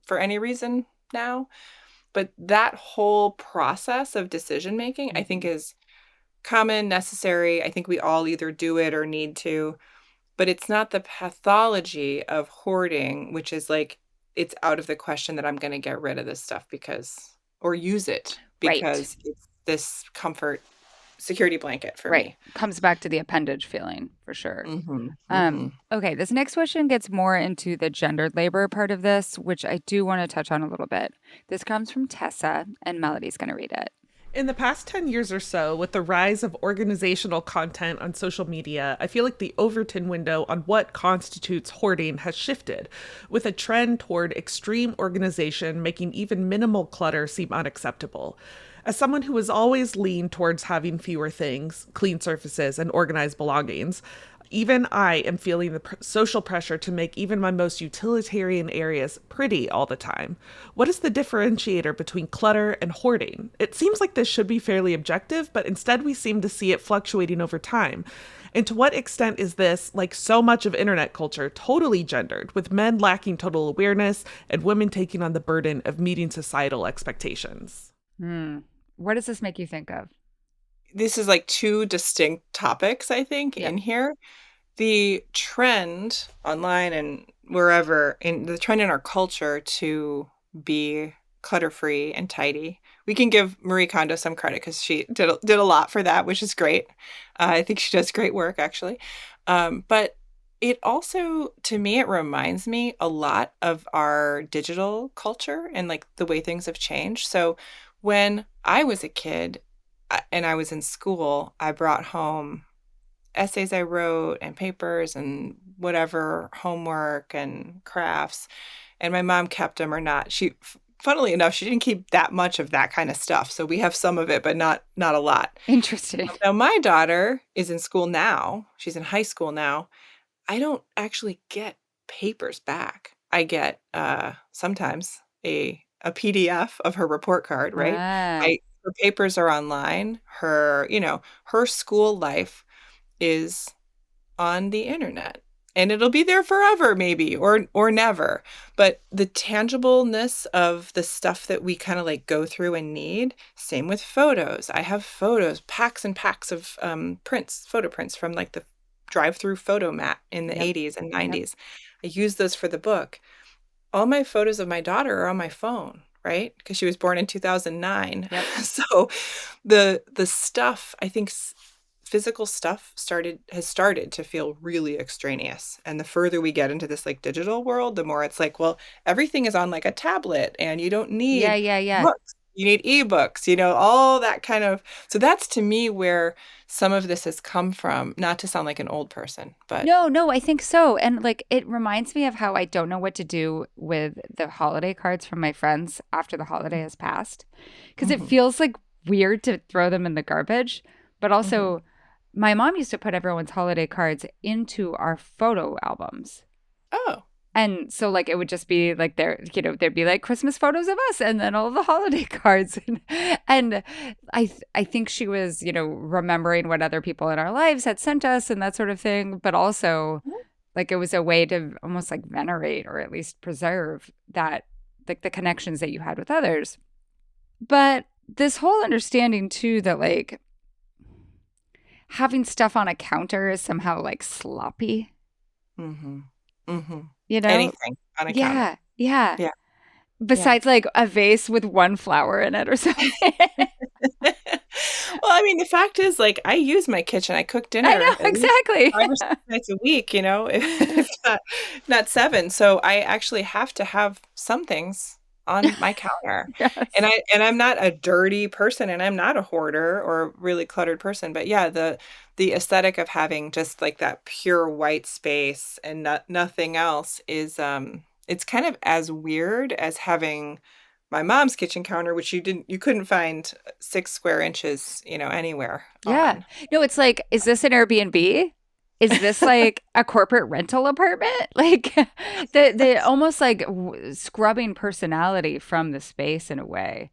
for any reason now? But that whole process of decision making, I think is common, necessary. I think we all either do it or need to, but it's not the pathology of hoarding, which is like, it's out of the question that I'm going to get rid of this stuff or use it
Right.
because it's this comfort security blanket for
Right.
me.
Comes back to the appendage feeling for sure.
Mhm, mhm.
Okay, this next question gets more into the gendered labor part of this, which I do want to touch on a little bit. This comes from Tessa, and Melody's going to read it.
In the past 10 years or so, with the rise of organizational content on social media, I feel like the Overton window on what constitutes hoarding has shifted, with a trend toward extreme organization making even minimal clutter seem unacceptable. As someone who has always leaned towards having fewer things, clean surfaces, and organized belongings, even I am feeling the social pressure to make even my most utilitarian areas pretty all the time. What is the differentiator between clutter and hoarding? It seems like this should be fairly objective, but instead we seem to see it fluctuating over time. And to what extent is this, like so much of internet culture, totally gendered, with men lacking total awareness and women taking on the burden of meeting societal expectations?
What does this make you think of?
This is like two distinct topics, I think,
Yeah.
in here. The trend online and wherever, in the trend in our culture to be clutter-free and tidy. We can give Marie Kondo some credit because she did a lot for that, which is great. I think she does great work, actually. But it also, to me, it reminds me a lot of our digital culture and like the way things have changed. So when I was a kid and I was in school, I brought home essays I wrote and papers and whatever homework and crafts, and my mom kept them or not. Funnily enough, she didn't keep that much of that kind of stuff. So we have some of it, but not a lot.
Interesting.
Now my daughter is in school now. She's in high school now. I don't actually get papers back. I get sometimes a PDF of her report card, right?
Ah,
Her papers are online. Her school life is on the internet. and it'll be there forever maybe or never. But the tangibleness of the stuff that we kind of like go through and need, same with photos. I have photos, packs and packs of photo prints from like the drive-through photo mat in the
Yep.
80s and
Yep.
90s. I use those for the book. All my photos of my daughter are on my phone, right? Because she was born in 2009.
Yep.
So the stuff, I think physical stuff has started to feel really extraneous. And the further we get into this like digital world, the more it's like, well, everything is on like a tablet and you don't need
Yeah.
books. You need ebooks, all that kind of. So that's to me where some of this has come from, not to sound like an old person, but
No, I think so. And like it reminds me of how I don't know what to do with the holiday cards from my friends after the holiday has passed. Because it feels like weird to throw them in the garbage. But also, my mom used to put everyone's holiday cards into our photo albums.
oh,
And so like it would just be like there'd be like Christmas photos of us and then all the holiday cards. And I think she was, remembering what other people in our lives had sent us and that sort of thing. But also like it was a way to almost like venerate or at least preserve that like the connections that you had with others. But this whole understanding too that like having stuff on a counter is somehow like sloppy.
mm-hmm. Mm-hmm.
You know?
Anything on a counter.
Yeah.
Yeah.
Besides like a vase with one flower in it or something.
Well, I mean, the fact is, like, I use my kitchen. I cook dinner
I know,
at least
exactly.
5 or 6 nights a week, if not 7. So I actually have to have some things on my counter.
Yes.
And I'm not a dirty person, and I'm not a hoarder or a really cluttered person. But yeah, the aesthetic of having just like that pure white space and nothing else is it's kind of as weird as having my mom's kitchen counter, which you couldn't find 6 square inches, anywhere
Yeah.
on.
No, it's like, is this an Airbnb? Is this like a corporate rental apartment? Like the almost like scrubbing personality from the space in a way.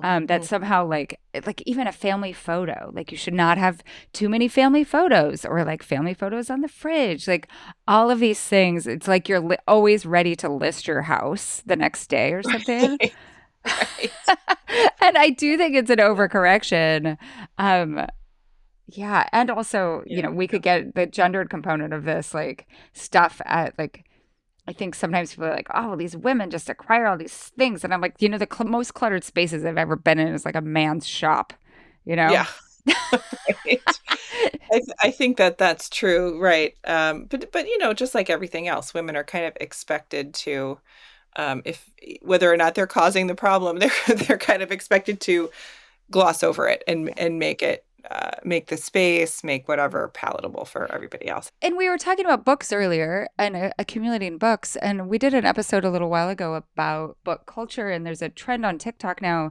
That somehow like even a family photo, like you should not have too many family photos or like family photos on the fridge, like all of these things. It's like you're always ready to list your house the next day or something.
Right.
And I do think it's an overcorrection. Yeah, and also, we could get the gendered component of this like stuff at like I think sometimes people are like, oh, these women just acquire all these things. And I'm like, the most cluttered spaces I've ever been in is like a man's shop,
Yeah. Right. I think that's true, right? But just like everything else, women are kind of expected to, if whether or not they're causing the problem, they're kind of expected to gloss over it and make it make the space, make whatever palatable for everybody else.
And we were talking about books earlier and accumulating books. And we did an episode a little while ago about book culture. And there's a trend on TikTok now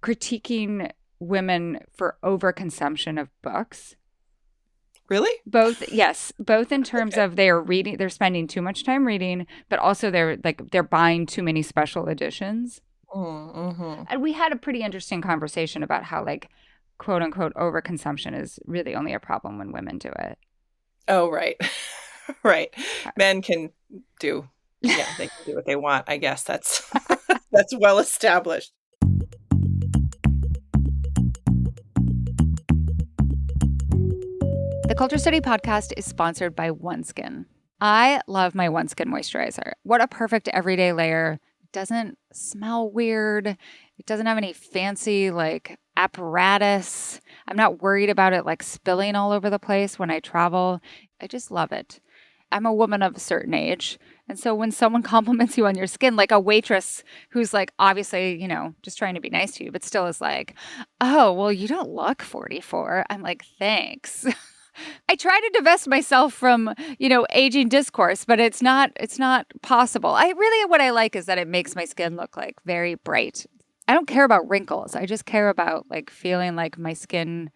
critiquing women for overconsumption of books.
Really?
Both in terms of they're spending too much time reading, but also they're buying too many special editions.
Mm-hmm.
And we had a pretty interesting conversation about how like quote unquote overconsumption is really only a problem when women do it.
Oh, right. Right. Men can they can do what they want. I guess that's well established.
The Culture Study podcast is sponsored by OneSkin. I love my OneSkin moisturizer. What a perfect everyday layer. It doesn't smell weird. It doesn't have any fancy like apparatus. I'm not worried about it like spilling all over the place when I travel. I just love it. I'm a woman of a certain age. And so when someone compliments you on your skin, like a waitress who's like, obviously, just trying to be nice to you, but still is like, oh, well, you don't look 44. I'm like, thanks. I try to divest myself from, aging discourse, but it's not possible. What I like is that it makes my skin look like very bright. I don't care about wrinkles. I just care about like feeling like my skin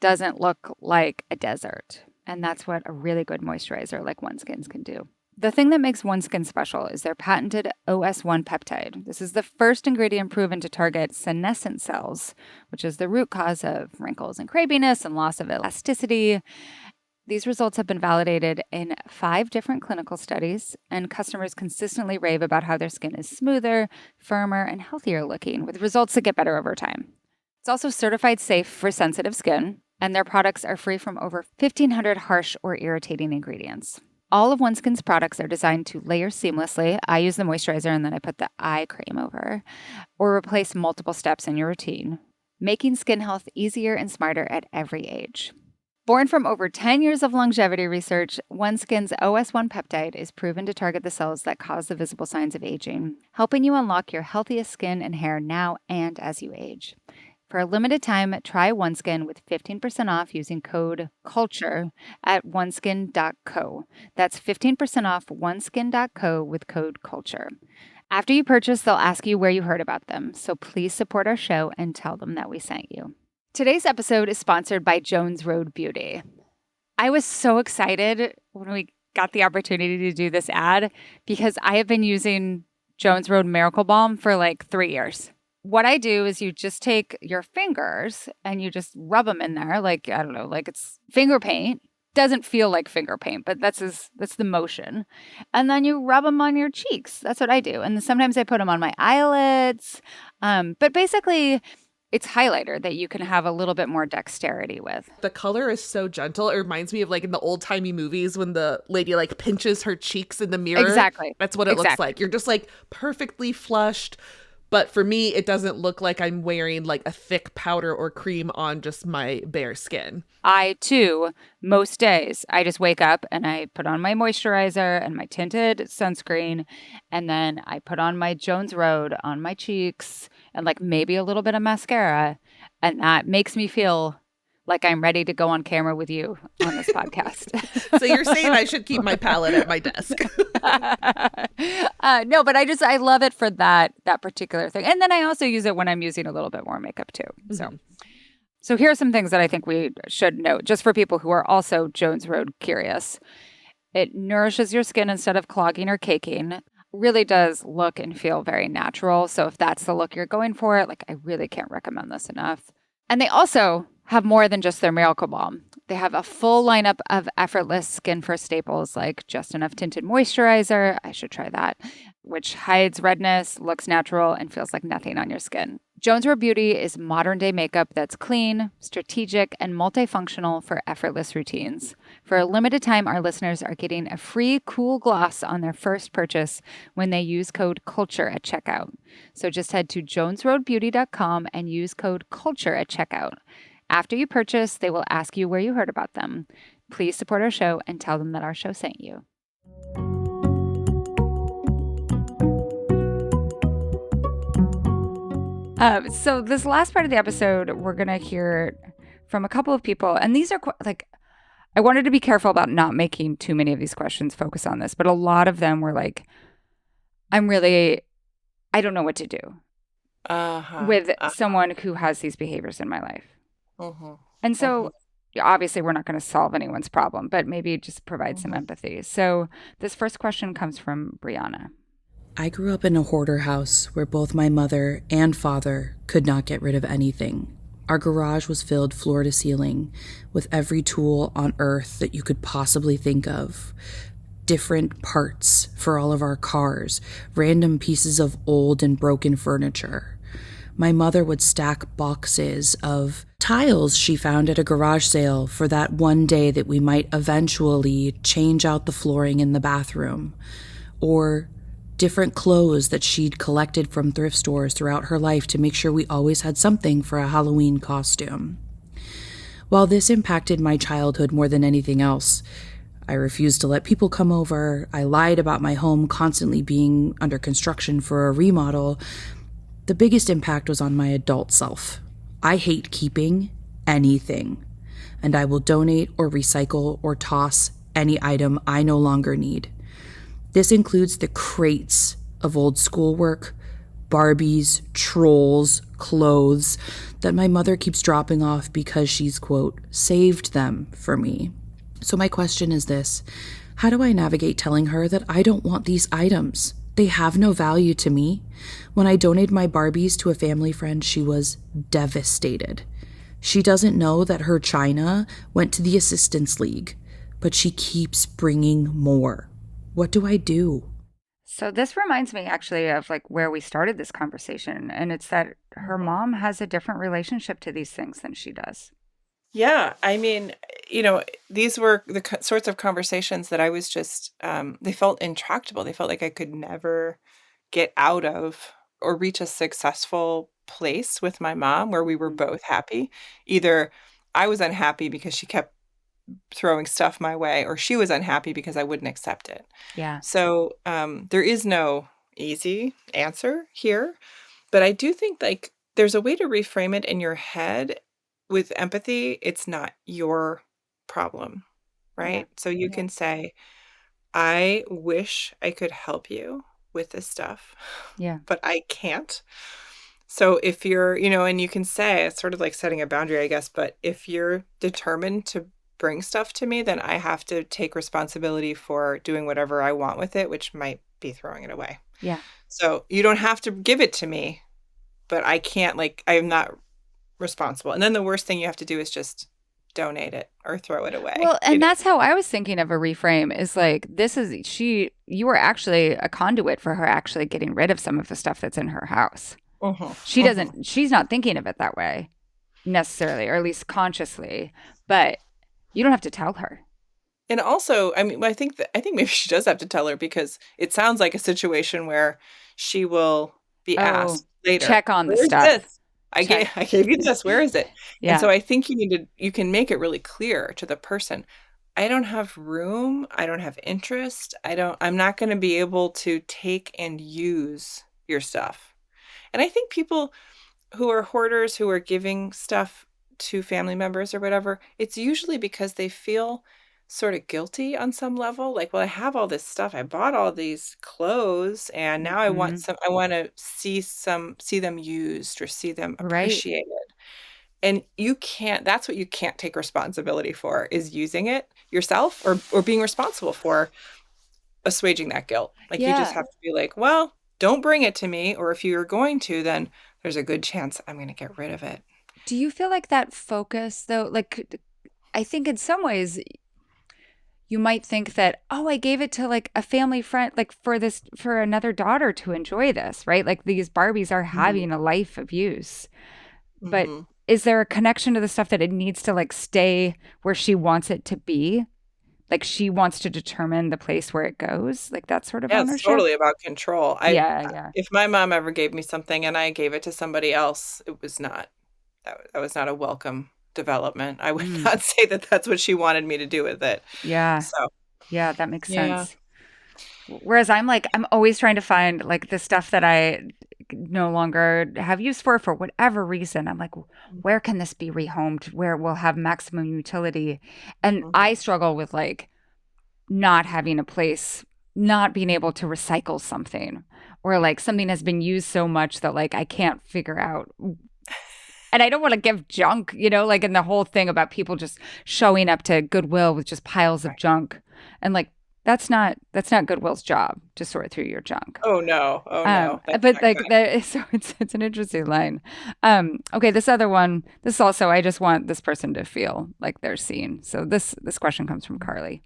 doesn't look like a desert. And that's what a really good moisturizer like OneSkin's can do. The thing that makes OneSkin special is their patented OS1 peptide. This is the first ingredient proven to target senescent cells, which is the root cause of wrinkles and crepiness and loss of elasticity. These results have been validated in 5 different clinical studies, and customers consistently rave about how their skin is smoother, firmer, and healthier looking, with results that get better over time. It's also certified safe for sensitive skin, and their products are free from over 1,500 harsh or irritating ingredients. All of OneSkin's products are designed to layer seamlessly. I use the moisturizer and then I put the eye cream over, or replace multiple steps in your routine, making skin health easier and smarter at every age. Born from over 10 years of longevity research, OneSkin's OS1 peptide is proven to target the cells that cause the visible signs of aging, helping you unlock your healthiest skin and hair now and as you age. For a limited time, try OneSkin with 15% off using code CULTURE at oneskin.co. That's 15% off oneskin.co with code CULTURE. After you purchase, they'll ask you where you heard about them, so please support our show and tell them that we sent you. Today's episode is sponsored by Jones Road Beauty. I was so excited when we got the opportunity to do this ad because I have been using Jones Road Miracle Balm for like 3 years. What I do is you just take your fingers and you just rub them in there like, I don't know, like it's finger paint. Doesn't feel like finger paint, but that's the motion. And then you rub them on your cheeks. That's what I do. And sometimes I put them on my eyelids. But basically, it's highlighter that you can have a little bit more dexterity with.
The color is so gentle. It reminds me of like in the old-timey movies when the lady like pinches her cheeks in the mirror.
Exactly.
That's what it looks like. You're just like perfectly flushed. But for me, it doesn't look like I'm wearing like a thick powder or cream on just my bare skin.
I, too, most days, I just wake up and I put on my moisturizer and my tinted sunscreen. And then I put on my Jones Road on my cheeks and like maybe a little bit of mascara. And that makes me feel like I'm ready to go on camera with you on this podcast.
So you're saying I should keep my palette at my desk.
No, but I love it for that particular thing. And then I also use it when I'm using a little bit more makeup too. So here are some things that I think we should note just for people who are also Jones Road curious. It nourishes your skin instead of clogging or caking. Really does look and feel very natural. So if that's the look you're going for, like I really can't recommend this enough. And they also have more than just their Miracle Balm. They have a full lineup of effortless skin first staples like Just Enough Tinted Moisturizer, I should try that, which hides redness, looks natural, and feels like nothing on your skin. Jones Road Beauty is modern day makeup that's clean, strategic, and multifunctional for effortless routines. For a limited time, our listeners are getting a free cool gloss on their first purchase when they use code CULTURE at checkout. So just head to jonesroadbeauty.com and use code CULTURE at checkout. After you purchase, they will ask you where you heard about them. Please support our show and tell them that our show sent you. So this last part of the episode, we're going to hear from a couple of people. And these are like, I wanted to be careful about not making too many of these questions focus on this. But a lot of them were like, I don't know what to do with someone who has these behaviors in my life. And so obviously we're not going to solve anyone's problem, but maybe just provide some empathy. So this first question comes from Brianna.
I grew up in a hoarder house where both my mother and father could not get rid of anything. Our garage was filled floor to ceiling with every tool on earth that you could possibly think of. Different parts for all of our cars, random pieces of old and broken furniture. My mother would stack boxes of tiles she found at a garage sale for that one day that we might eventually change out the flooring in the bathroom, or different clothes that she'd collected from thrift stores throughout her life to make sure we always had something for a Halloween costume. While this impacted my childhood more than anything else, I refused to let people come over. I lied about my home constantly being under construction for a remodel. The biggest impact was on my adult self. I hate keeping anything, and I will donate or recycle or toss any item I no longer need. This includes the crates of old schoolwork, Barbies, trolls, clothes that my mother keeps dropping off because she's, quote, saved them for me. So my question is this: how do I navigate telling her that I don't want these items? They have no value to me. When I donated my Barbies to a family friend, she was devastated. She doesn't know that her china went to the Assistance League, but she keeps bringing more. What do I do?
So this reminds me actually of like where we started this conversation, and it's that her mom has a different relationship to these things than she does.
Yeah, I mean, these were the sorts of conversations that I was just, they felt intractable. They felt like I could never get out of or reach a successful place with my mom where we were both happy. Either I was unhappy because she kept throwing stuff my way, or she was unhappy because I wouldn't accept it.
Yeah.
So there is no easy answer here, but I do think like there's a way to reframe it in your head with empathy. It's not your problem, right? So you can say, I wish I could help you with this stuff, but I can't. So if you're, and you can say, it's sort of like setting a boundary, I guess, but if you're determined to bring stuff to me, then I have to take responsibility for doing whatever I want with it, which might be throwing it away.
Yeah.
So you don't have to give it to me, but I can't, I'm not responsible. And then the worst thing you have to do is just donate it or throw it away.
Well, and that's how I was thinking of a reframe is like, you were actually a conduit for her actually getting rid of some of the stuff that's in her house. She's not thinking of it that way necessarily, or at least consciously, but you don't have to tell her.
And also, I mean, I think maybe she does have to tell her, because it sounds like a situation where she will be asked later,
check on the stuff.
This? I gave you this. Where is it?
Yeah.
And so I think you can make it really clear to the person, I don't have room. I don't have interest. I'm not going to be able to take and use your stuff. And I think people who are hoarders, who are giving stuff to family members or whatever, it's usually because they feel sort of guilty on some level. Like, well, I have all this stuff. I bought all these clothes, and now I want to see them used or see them appreciated. And that's what you can't take responsibility for, is using it yourself or being responsible for assuaging that guilt. Like, you just have to be like, well, don't bring it to me. Or if you're going to, then there's a good chance I'm going to get rid of it.
Do you feel like that focus, though? Like, I think in some ways you might think that, oh, I gave it to like a family friend, like for another daughter to enjoy this, right? Like these Barbies are having a life of use. But is there a connection to the stuff that it needs to like stay where she wants it to be? Like she wants to determine the place where it goes, like that sort of ownership?
It's totally about control.
Yeah.
If my mom ever gave me something and I gave it to somebody else, it was not, that was not a welcome development. I would not say that that's what she wanted me to do with it.
Yeah.
So
yeah, that makes sense. Whereas I'm always trying to find like the stuff that I no longer have use for whatever reason. I'm like, where can this be rehomed? Where will have maximum utility? And I struggle with like not having a place, not being able to recycle something, or like something has been used so much that like I can't figure out. And I don't want to give junk, like in the whole thing about people just showing up to Goodwill with just piles of junk. And like, that's not Goodwill's job to sort through your junk.
Oh no.
But like, so it's an interesting line. Okay, this other one, this also, I just want this person to feel like they're seen. So this question comes from Carly.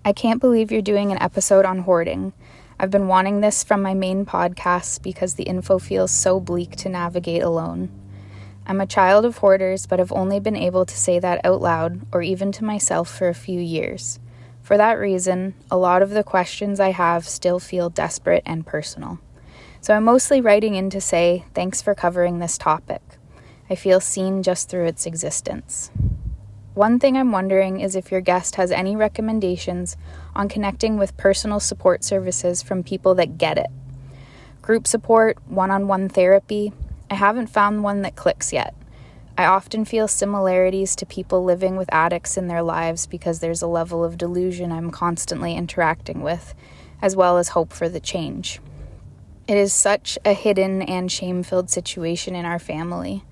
I can't believe you're doing an episode on hoarding. I've been wanting this from my main podcasts because the info feels so bleak to navigate alone. I'm a child of hoarders, but have only been able to say that out loud or even to myself for a few years. For that reason, a lot of the questions I have still feel desperate and personal. So I'm mostly writing in to say, thanks for covering this topic. I feel seen just through its existence. One thing I'm wondering is if your guest has any recommendations on connecting with personal support services from people that get it. Group support, one-on-one therapy. I haven't found one that clicks yet. I often feel similarities to people living with addicts in their lives because there's a level of delusion I'm constantly interacting with, as well as hope for the change. It is such a hidden and shame-filled situation in our family.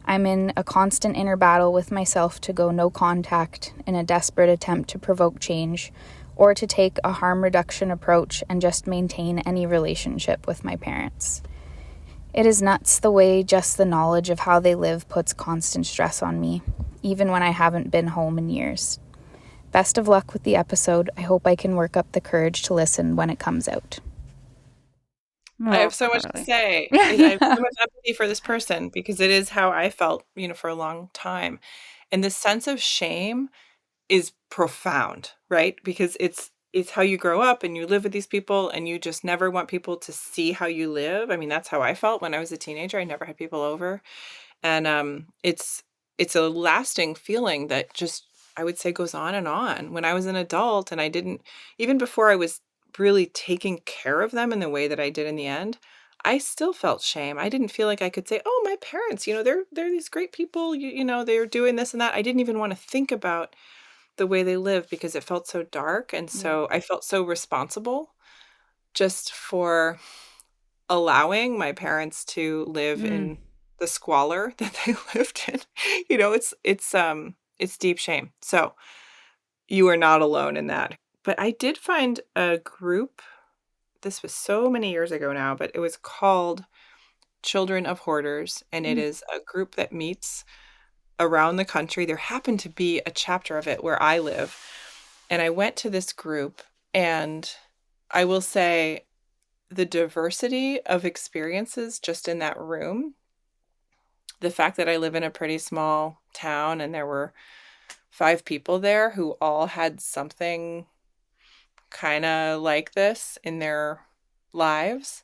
I'm in a constant inner battle with myself to go no contact in a desperate attempt to provoke change, or to take a harm reduction approach and just maintain any relationship with my parents. It is nuts the way just the knowledge of how they live puts constant stress on me, even when I haven't been home in years. Best of luck with the episode. I hope I can work up the courage to listen when it comes out.
I have so much to say. I have so much empathy for this person because it is how I felt, for a long time. And this sense of shame is profound, right? Because it's how you grow up and you live with these people and you just never want people to see how you live. I mean, that's how I felt when I was a teenager. I never had people over. And it's a lasting feeling that just, I would say, goes on and on. When I was an adult and I didn't, even before I was really taking care of them in the way that I did in the end, I still felt shame. I didn't feel like I could say, "Oh, my parents, they're these great people, they're doing this and that." I didn't even want to think about the way they live because it felt so dark, and so I felt so responsible just for allowing my parents to live in the squalor that they lived in. It's deep shame. So you are not alone in that. But I did find a group, this was so many years ago now, but it was called Children of Hoarders, and it is a group that meets around the country. There happened to be a chapter of it where I live, and I went to this group, and I will say the diversity of experiences just in that room, the fact that I live in a pretty small town and there were 5 people there who all had something kind of like this in their lives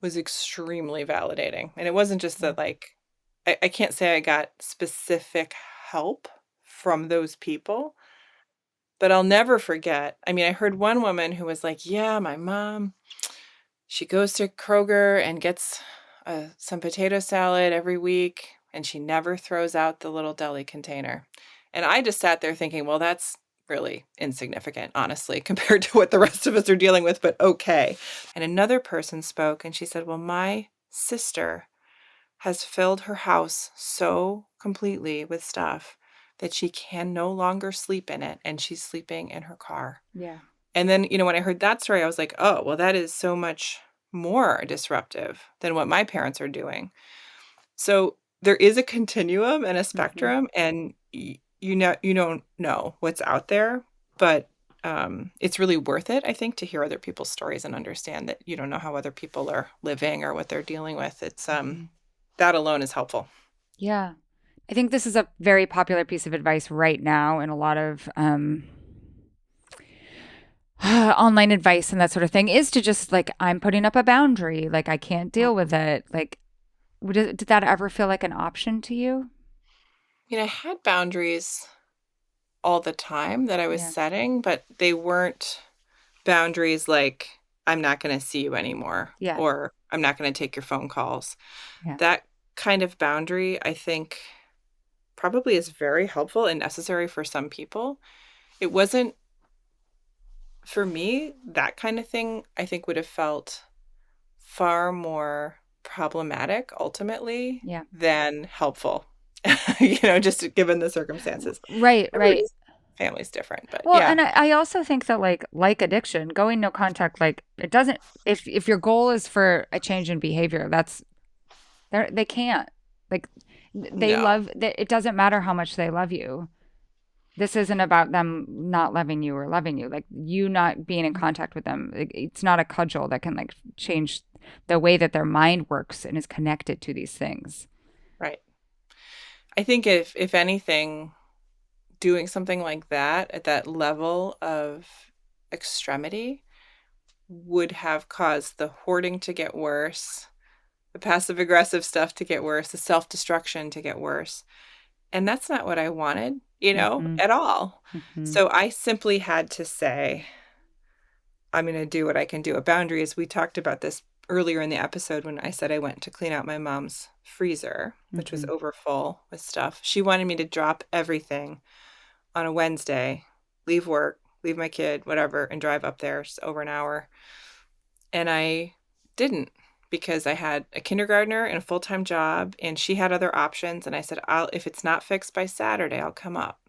was extremely validating. And it wasn't just that, like, I can't say I got specific help from those people, but I'll never forget. I mean, I heard one woman who was like, "Yeah, my mom, she goes to Kroger and gets some potato salad every week, and she never throws out the little deli container." And I just sat there thinking, well, that's really insignificant, honestly, compared to what the rest of us are dealing with, but okay. And another person spoke, and she said, "Well, my sister has filled her house so completely with stuff that she can no longer sleep in it, and she's sleeping in her car."
Yeah.
And then, when I heard that story, I was like, oh, well, that is so much more disruptive than what my parents are doing. So there is a continuum and a spectrum, and you don't know what's out there, but it's really worth it, I think, to hear other people's stories and understand that you don't know how other people are living or what they're dealing with. It's that alone is helpful.
Yeah. I think this is a very popular piece of advice right now in a lot of online advice and that sort of thing, is to just, like, I'm putting up a boundary. Like, I can't deal with it. Like, did that ever feel like an option to you?
I had boundaries all the time that I was setting, but they weren't boundaries like, I'm not going to see you anymore, or I'm not going to take your phone calls. That kind of boundary, I think, probably is very helpful and necessary for some people. It wasn't, for me, that kind of thing, I think, would have felt far more problematic ultimately than helpful, just given the circumstances.
Right.
Family's different, but
well, and I also think that like addiction, going no contact, like, it doesn't, if your goal is for a change in behavior, they can't, like, it doesn't matter how much they love you. This isn't about them not loving you or loving you. Like, you not being in contact with them, it's not a cudgel that can, like, change the way that their mind works and is connected to these things.
Right. I think if anything, doing something like that at that level of extremity would have caused the hoarding to get worse, the passive aggressive stuff to get worse, the self-destruction to get worse. And that's not what I wanted, at all. So I simply had to say, I'm going to do what I can do. A boundary, as we talked about this earlier in the episode when I said I went to clean out my mom's freezer, which was overfull with stuff. She wanted me to drop everything on a Wednesday, leave work, leave my kid, whatever, and drive up there just over an hour. And I didn't, because I had a kindergartner and a full-time job, and she had other options. And I said, if it's not fixed by Saturday, I'll come up.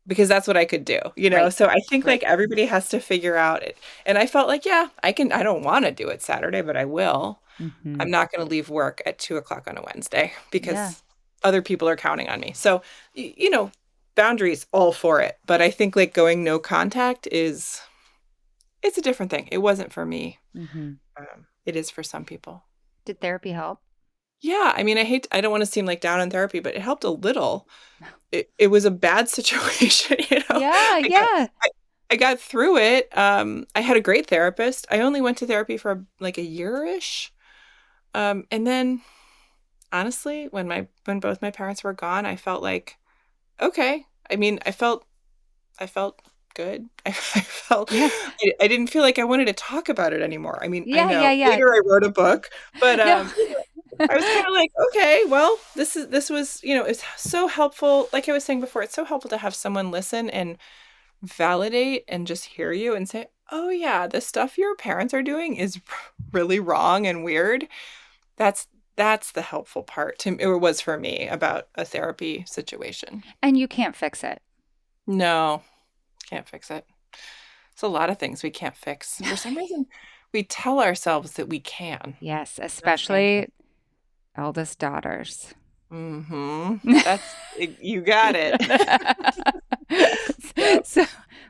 Because that's what I could do, Right. So I think like everybody has to figure out it. And I felt like, I don't want to do it Saturday, but I will. I'm not going to leave work at 2:00 on a Wednesday because other people are counting on me. So, boundaries, all for it. But I think like going no contact it's a different thing. It wasn't for me.
Mm-hmm.
It is for some people.
Did therapy help?
Yeah. I mean, I don't want to seem like down on therapy, but it helped a little. It was a bad situation, you know?
Yeah, yeah.
I got through it. I had a great therapist. I only went to therapy for like a year-ish. And then honestly, when both my parents were gone, I felt like, okay. I mean, I felt good. I felt
Yeah.
I didn't feel like I wanted to talk about it anymore. I mean, I
Yeah,
know
yeah, yeah.
later I wrote a book, but
No.
I was kind of like, okay, well, this was, it's so helpful. Like I was saying before, it's so helpful to have someone listen and validate and just hear you and say, oh yeah, the stuff your parents are doing is really wrong and weird. That's the helpful part to, or was for me, about a therapy situation.
And you can't fix it.
No, can't fix it. It's a lot of things we can't fix. For some reason, we tell ourselves that we can.
Yes, especially eldest daughters.
Mm-hmm. You got it.
So,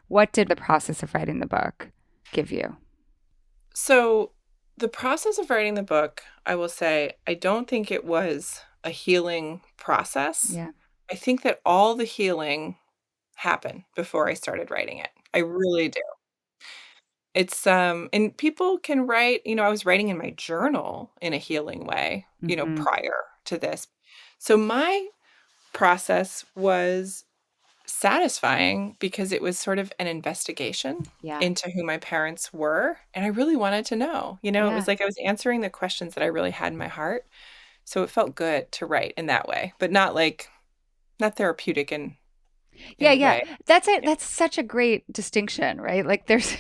what did the process of writing the book give you?
So, the process of writing the book, I will say, I don't think it was a healing process.
Yeah.
I think that all the healing happened before I started writing it. I really do. It's and people can write, I was writing in my journal in a healing way,
Mm-hmm.
prior to this. So my process was satisfying because it was sort of an investigation
Yeah.
into who my parents were, and I really wanted to know. It
Yeah.
was like I was answering the questions that I really had in my heart. So it felt good to write in that way, but not therapeutic in
Yeah,
any
yeah.
way.
That's such a great distinction, right? Like there's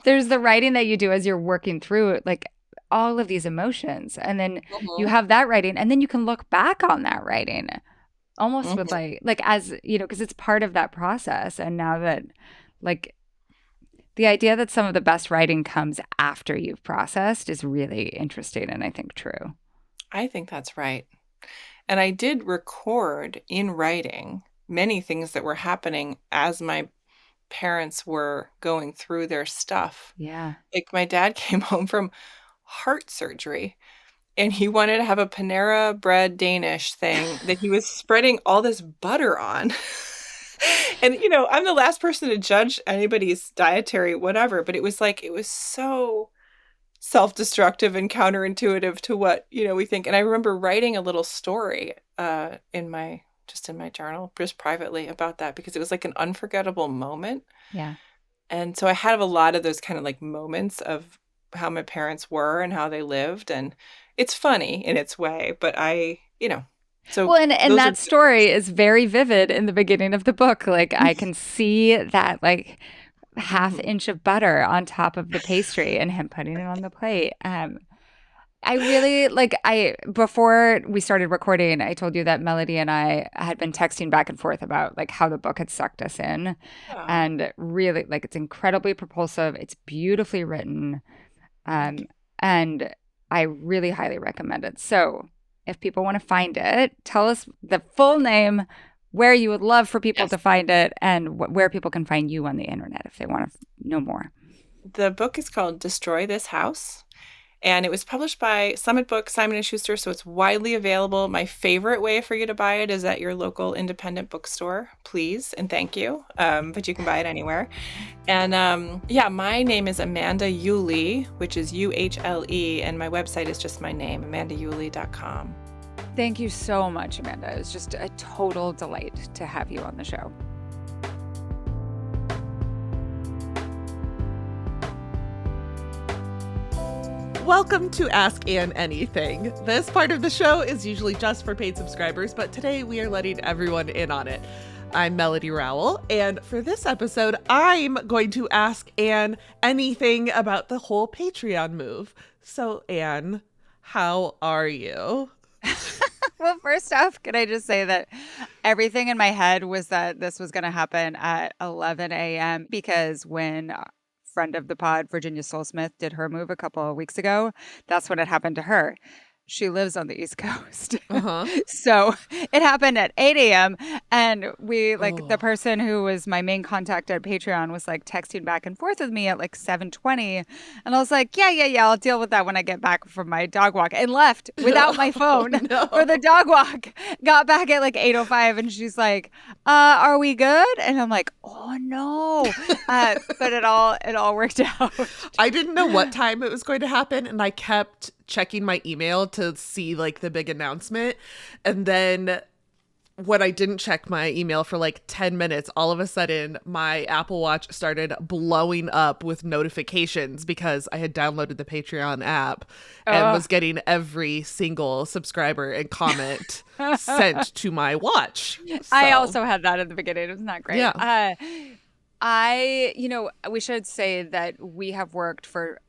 there's the writing that you do as you're working through like all of these emotions, and then you
Mhm.
have that writing, and then you can look back on that writing almost with
Mhm.
like as because it's part of that process. And now that like the idea that some of the best writing comes after you've processed is really interesting, and I think true.
I think that's right. And I did record in writing many things that were happening as my parents were going through their stuff.
Yeah.
Like my dad came home from heart surgery and he wanted to have a Panera bread Danish thing that he was spreading all this butter on. And I'm the last person to judge anybody's dietary whatever, but it was so self-destructive and counterintuitive to what we think. And I remember writing a little story in my journal, just privately, about that because it was like an unforgettable moment.
Yeah.
And so I have a lot of those kind of like moments of how my parents were and how they lived, and it's funny in its way, but so
Well, and
those are
that story is very vivid in the beginning of the book. Like I can see that like half inch of butter on top of the pastry and him putting it on the plate. I really before we started recording, I told you that Melody and I had been texting back and forth about like how the book had sucked us in.
yeah.
And really like it's incredibly propulsive. It's beautifully written. And I really highly recommend it. So if people want to find it, tell us the full name, where you would love for people
Yes.
to find it, and where people can find you on the internet if they want to know more.
The book is called Destroy This House, and it was published by Summit Books, Simon & Schuster, so it's widely available. My favorite way for you to buy it is at your local independent bookstore, please, and thank you. But you can buy it anywhere. And my name is Amanda Uhle, which is Uhle, and my website is just my name, amandauhle.com.
Thank you so much, Amanda. It was just a total delight to have you on the show.
Welcome to Ask Anne Anything. This part of the show is usually just for paid subscribers, but today we are letting everyone in on it. I'm Melody Rowell, and for this episode, I'm going to ask Anne anything about the whole Patreon move. So, Anne, how are you?
Well, first off, can I just say that everything in my head was that this was going to happen at 11 a.m. because when friend of the pod, Virginia Soulsmith, did her move a couple of weeks ago, that's when it happened to her. she lives on the East Coast.
Uh-huh.
So it happened at 8 a.m. And the person who was my main contact at Patreon was like texting back and forth with me at like 7:20. And I was like, yeah, I'll deal with that when I get back from my dog walk, and left without my phone for the dog walk. Got back at like 8:05 and she's like, are we good? And I'm like, oh no. But it all worked out.
I didn't know what time it was going to happen, and I kept checking my email to see like the big announcement. And then when I didn't check my email for like 10 minutes, all of a sudden my Apple Watch started blowing up with notifications because I had downloaded the Patreon app and was getting every single subscriber and comment sent to my watch. So.
I also had that at the beginning. It was not great.
Yeah.
We should say that we have worked for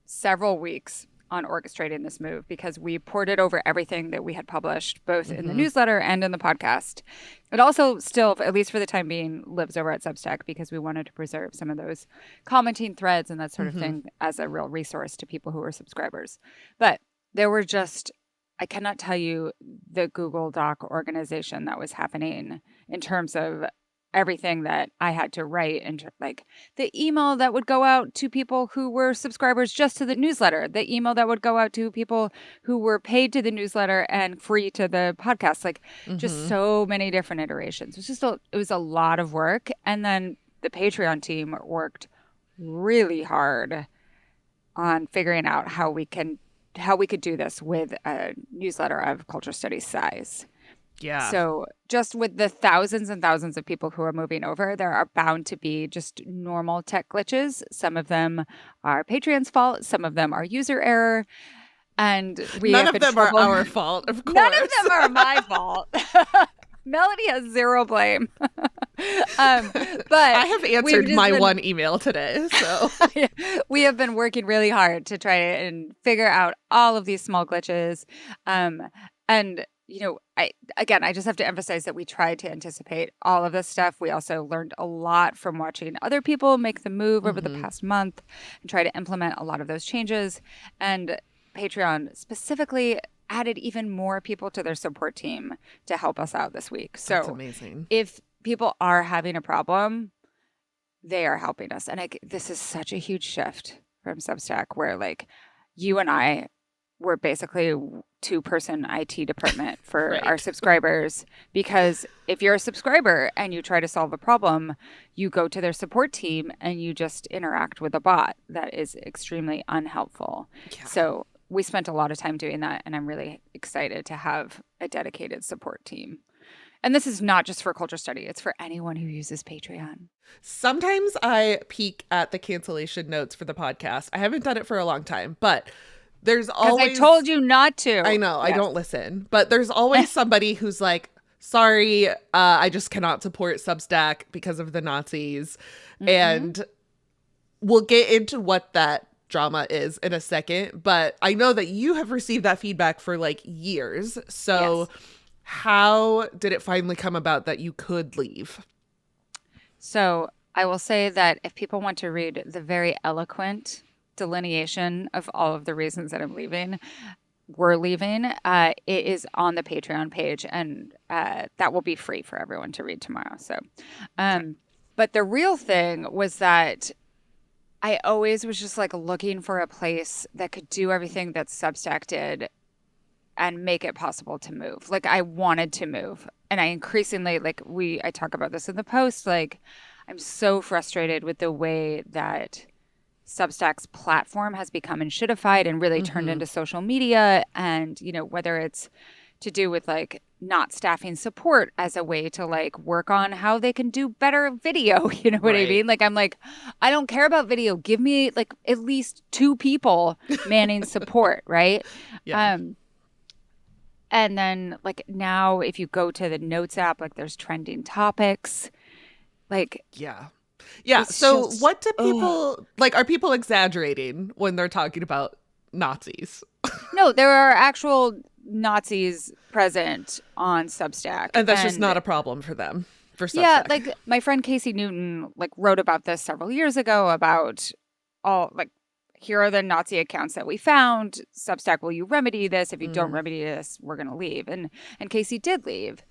several weeks on orchestrating this move because we ported over everything that we had published, both in the newsletter and in the podcast. It also still, at least for the time being, lives over at Substack because we wanted to preserve some of those commenting threads and that sort of thing as a real resource to people who are subscribers. But there were I cannot tell you the Google Doc organization that was happening in terms of everything that I had to write, and like the email that would go out to people who were subscribers just to the newsletter, the email that would go out to people who were paid to the newsletter and free to the podcast, like just so many different iterations. It was a lot of work. And then the Patreon team worked really hard on figuring out how we could do this with a newsletter of culture studies size.
Yeah.
So just with the thousands and thousands of people who are moving over, there are bound to be just normal tech glitches. Some of them are Patreon's fault. Some of them are user error. And
none of them are our fault, of course.
None of them are my fault. Melody has zero blame. But
I have answered my one email today. So
we have been working really hard to try and figure out all of these small glitches. And I just have to emphasize that we tried to anticipate all of this stuff. We also learned a lot from watching other people make the move over the past month and try to implement a lot of those changes. And Patreon specifically added even more people to their support team to help us out this week. So
that's amazing.
If people are having a problem, they are helping us. And this is such a huge shift from Substack, where like you and I were basically two-person IT department for our subscribers, because if you're a subscriber and you try to solve a problem, you go to their support team and you just interact with a bot. That is extremely unhelpful. Yeah. So we spent a lot of time doing that, and I'm really excited to have a dedicated support team. And this is not just for culture study. It's for anyone who uses Patreon.
Sometimes I peek at the cancellation notes for the podcast. I haven't done it for a long time, but there's always...
I told you not to.
I know. Yes. I don't listen. But there's always somebody who's like, sorry, I just cannot support Substack because of the Nazis. And we'll get into what that drama is in a second. But I know that you have received that feedback for like years. So how did it finally come about that you could leave?
So I will say that if people want to read the very eloquent delineation of all of the reasons that we're leaving, it is on the Patreon page, and that will be free for everyone to read tomorrow. So, but the real thing was that I always was just like looking for a place that could do everything that Substack did and make it possible to move. Like I wanted to move, and I increasingly I talk about this in the post. Like I'm so frustrated with the way that Substack's platform has become enshittified and really turned into social media. And, whether it's to do with like not staffing support as a way to like work on how they can do better video, you know what I mean? Like, I'm like, I don't care about video. Give me like at least 2 people manning support, right? Yeah. And then like now if you go to the Notes app, like there's trending topics, like.
Yeah. Yeah. So what do people like? Are people exaggerating when they're talking about Nazis?
No, there are actual Nazis present on Substack.
And that's just not a problem for them. For Substack.
Yeah. Like my friend Casey Newton, like wrote about this several years ago about here are the Nazi accounts that we found. Substack, will you remedy this? If you don't remedy this, we're going to leave. And Casey did leave.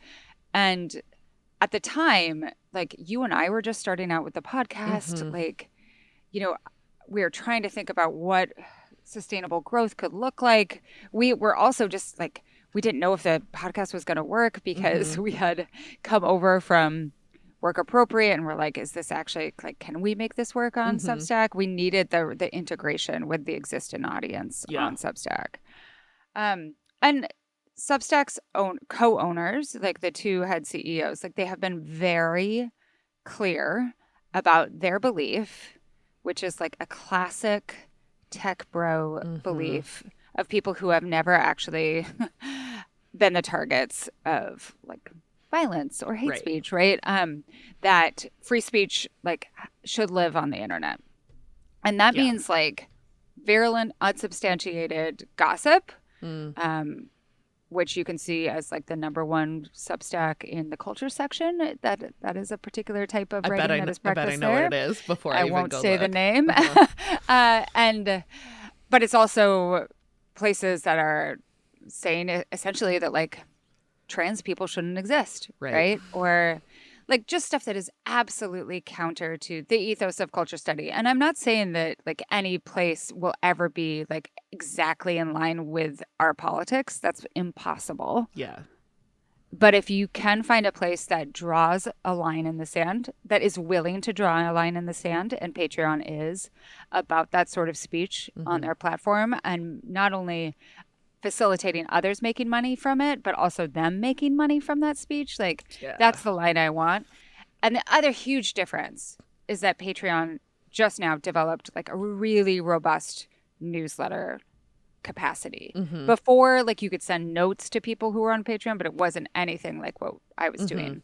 And at the time, like, you and I were just starting out with the podcast. Like, you know, we were trying to think about what sustainable growth could look like. We were also just like, we didn't know if the podcast was going to work because we had come over from Work Appropriate and we're like, is this actually, like, can we make this work on Substack? We needed the integration with the existing audience on Substack. And Substack's co-owners, like the two head CEOs, like, they have been very clear about their belief, which is like a classic tech bro belief of people who have never actually been the targets of like violence or hate speech, right? That free speech like should live on the internet. And that means like virulent, unsubstantiated gossip, which you can see as like the number one Substack in the culture section. That is a particular type of writing that is practiced there.
I bet I know what it is before I even
won't
go
say
look.
the name. But it's also places that are saying essentially that like trans people shouldn't exist, right? Or like just stuff that is absolutely counter to the ethos of culture study. And I'm not saying that like any place will ever be like exactly in line with our politics. That's impossible.
Yeah.
But if you can find a place that draws a line in the sand, that is willing to draw a line in the sand, and Patreon is about that sort of speech on their platform, and not only facilitating others making money from it, but also them making money from that speech, like that's the line I want. And the other huge difference is that Patreon just now developed like a really robust newsletter capacity. Before, like, you could send notes to people who were on Patreon, but it wasn't anything like what I was doing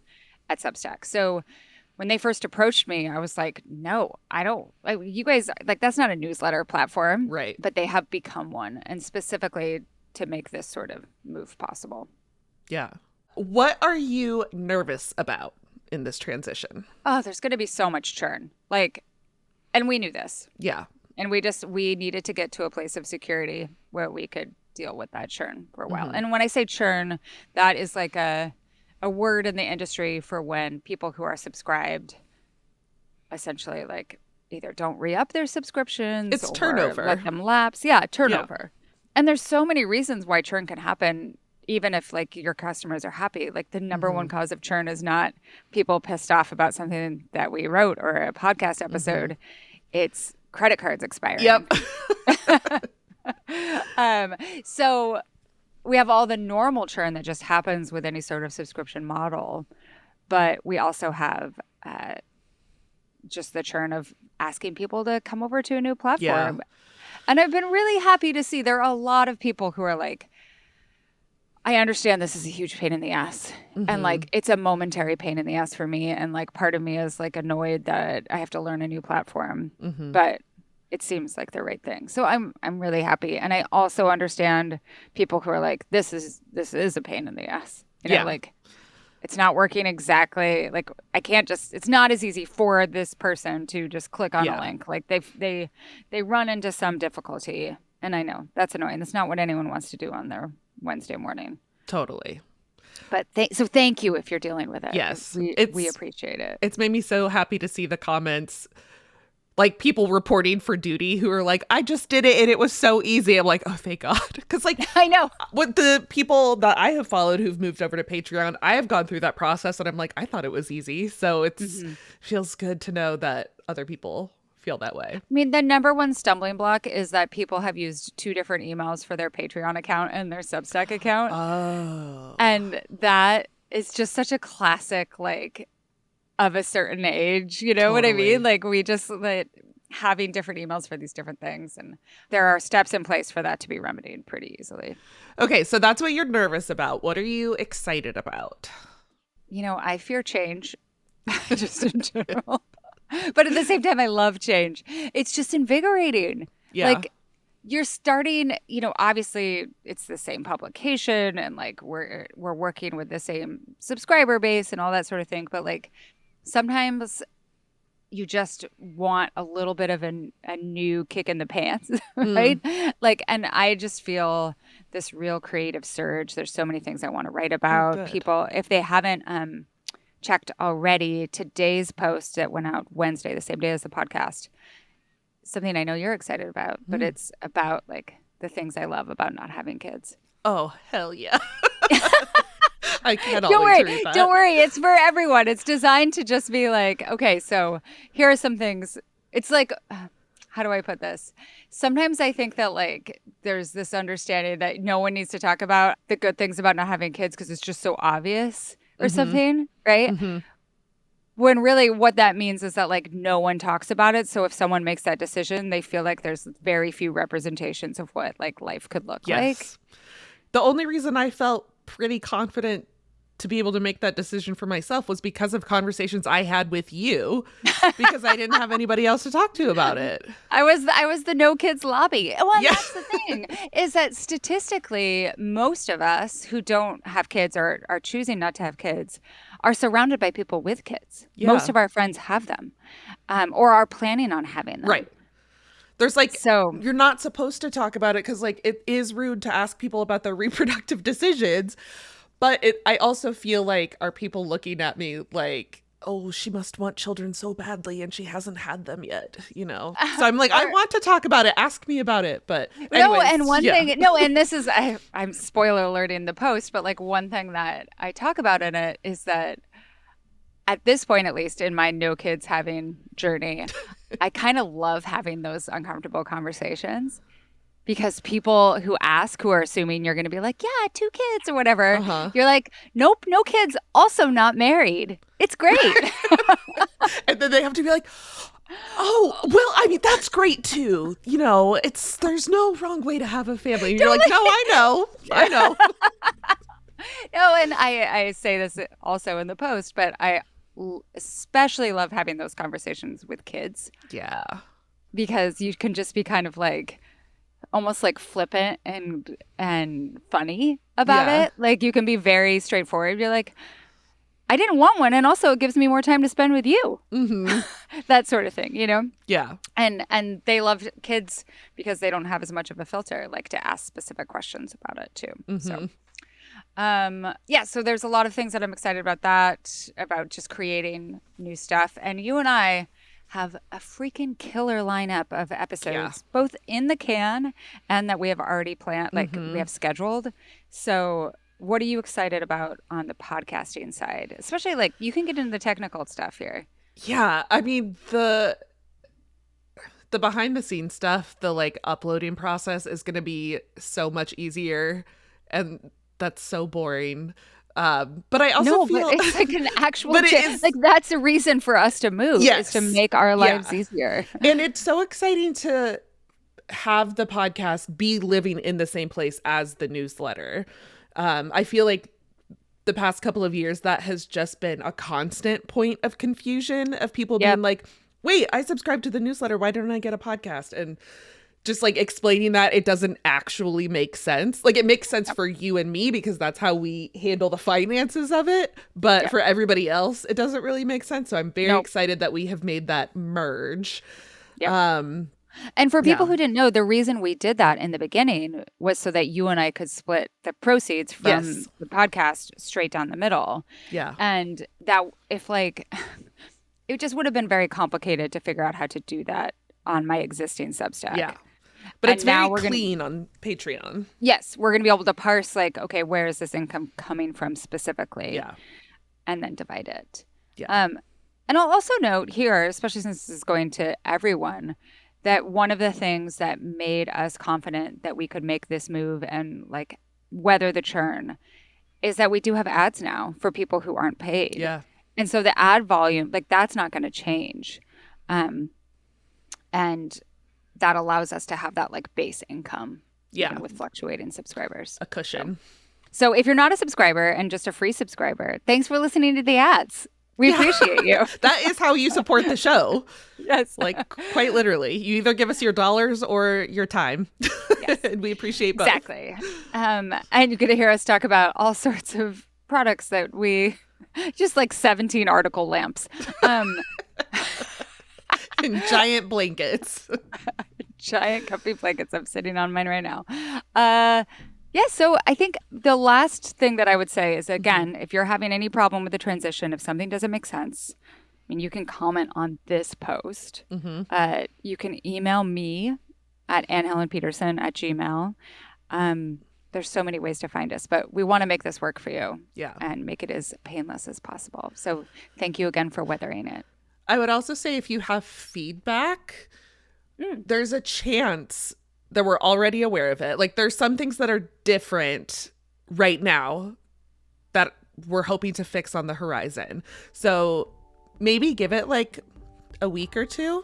at Substack. So when they first approached me, I was like, no, I don't, like, you guys, like, that's not a newsletter platform.
Right.
But they have become one, and specifically to make this sort of move possible.
Yeah. What are you nervous about in this transition?
Oh, there's going to be so much churn. Like, and we knew this.
Yeah.
And we needed to get to a place of security where we could deal with that churn for a while. And when I say churn, that is like a word in the industry for when people who are subscribed essentially like either don't re-up their subscriptions.
It's turnover.
Let them lapse. Yeah, turnover. Yeah. And there's so many reasons why churn can happen, even if like your customers are happy. Like the number one cause of churn is not people pissed off about something that we wrote or a podcast episode. It's credit cards expiring.
Yep.
So we have all the normal churn that just happens with any sort of subscription model, but we also have just the churn of asking people to come over to a new platform. Yeah. And I've been really happy to see there are a lot of people who are like, I understand this is a huge pain in the ass. And like, it's a momentary pain in the ass for me. And like, part of me is like annoyed that I have to learn a new platform, but it seems like the right thing. So I'm really happy. And I also understand people who are like, this is a pain in the ass. You know, like, it's not working exactly. Like, I can't just, it's not as easy for this person to just click on a link. Like they run into some difficulty. And I know that's annoying. That's not what anyone wants to do on their Wednesday morning.
Totally.
But so thank you if you're dealing with it.
Yes.
We appreciate it.
It's made me so happy to see the comments, like people reporting for duty who are like, I just did it and it was so easy. I'm like, oh, thank God. Because like,
I know
with the people that I have followed who've moved over to Patreon, I have gone through that process and I'm like, I thought it was easy. So it's feels good to know that other people feel that way.
I mean, the number one stumbling block is that people have used 2 different emails for their Patreon account and their Substack account.
Oh.
And that is just such a classic, like, of a certain age. You know what I mean? Like, we just like having different emails for these different things. And there are steps in place for that to be remedied pretty easily.
Okay, so that's what you're nervous about. What are you excited about?
You know, I fear change just in general. But at the same time, I love change. It's just invigorating.
Yeah.
Like, you're starting, you know, obviously it's the same publication and like we're working with the same subscriber base and all that sort of thing. But like sometimes you just want a little bit of a new kick in the pants, right? Like, and I just feel this real creative surge. There's so many things I want to write about. People, if they haven't checked already, today's post that went out Wednesday, the same day as the podcast, something I know you're excited about, but it's about like the things I love about not having kids.
Oh, hell yeah. I cannot
Don't
wait
worry.
to read that.
Don't worry. It's for everyone. It's designed to just be like, okay, so here are some things. It's like, how do I put this? Sometimes I think that like there's this understanding that no one needs to talk about the good things about not having kids because it's just so obvious or something, right? When really what that means is that like no one talks about it. So if someone makes that decision, they feel like there's very few representations of what like life could look like.
The only reason I felt pretty confident to be able to make that decision for myself was because of conversations I had with you, because I didn't have anybody else to talk to about it.
I was the no kids lobby. Well, and that's the thing, is that statistically, most of us who don't have kids or are choosing not to have kids are surrounded by people with kids. Most of our friends have them, or are planning on having them.
Right. There's like, so you're not supposed to talk about it because like it is rude to ask people about their reproductive decisions. But I also feel like, are people looking at me like, oh, she must want children so badly and she hasn't had them yet, you know? So I'm like, I want to talk about it. Ask me about it. But anyways,
and this is, I'm spoiler alerting the post, but like one thing that I talk about in it is that at this point, at least in my no kids having journey, I kind of love having those uncomfortable conversations. Because people who ask, who are assuming you're going to be like, yeah, 2 kids or whatever, you're like, nope, no kids, also not married. It's great.
And then they have to be like, oh, well, I mean, that's great too. You know, there's no wrong way to have a family. And you're like, no, I know.
No, and I say this also in the post, but I especially love having those conversations with kids.
Yeah.
Because you can just be kind of like, almost like flippant and funny about it. Like you can be very straightforward. You're like, I didn't want one, and also it gives me more time to spend with you. That sort of thing, you know?
Yeah.
And they love kids because they don't have as much of a filter, like to ask specific questions about it too. So so there's a lot of things that I'm excited about about just creating new stuff. And you and I have a freaking killer lineup of episodes, both in the can and that we have already planned, like we have scheduled. So what are you excited about on the podcasting side? Especially like you can get into the technical stuff here.
Yeah. I mean, the behind the scenes stuff, the like uploading process is going to be so much easier. And that's so boring. But I also feel
but it's like an actual like that's a reason for us to move, is to make our lives easier.
And it's so exciting to have the podcast be living in the same place as the newsletter. I feel like the past couple of years that has just been a constant point of confusion of people being like, wait, I subscribe to the newsletter, why don't I get a podcast? And just like explaining that it doesn't actually make sense. Like it makes sense for you and me because that's how we handle the finances of it. But for everybody else, it doesn't really make sense. So I'm very excited that we have made that merge.
And for people who didn't know, the reason we did that in the beginning was so that you and I could split the proceeds from the podcast straight down the middle.
Yeah.
And that if like, it just would have been very complicated to figure out how to do that on my existing Substack.
Yeah. But it's very clean on Patreon.
Yes. We're going to be able to parse like, okay, where is this income coming from specifically?
Yeah.
And then divide it.
Yeah.
And I'll also note here, especially since this is going to everyone, that one of the things that made us confident that we could make this move and like weather the churn is that we do have ads now for people who aren't paid.
Yeah.
And so the ad volume, like that's not going to change. And that allows us to have that like base income even with fluctuating subscribers.
A cushion.
So if you're not a subscriber and just a free subscriber, thanks for listening to the ads. We appreciate you.
That is how you support the show.
Yes.
Like quite literally. You either give us your dollars or your time. Yes. And we appreciate both.
Exactly. And you're going to hear us talk about all sorts of products that we just like 17 article lamps.
And giant blankets.
Giant comfy blankets. I'm sitting on mine right now. Yeah, so I think the last thing that I would say is, again, if you're having any problem with the transition, if something doesn't make sense, I mean, you can comment on this post. You can email me at AnnHelenPeterson@gmail. There's so many ways to find us, but we want to make this work for you and make it as painless as possible. So thank you again for weathering it.
I would also say if you have feedback, there's a chance that we're already aware of it. Like there's some things that are different right now that we're hoping to fix on the horizon. So maybe give it like a week or two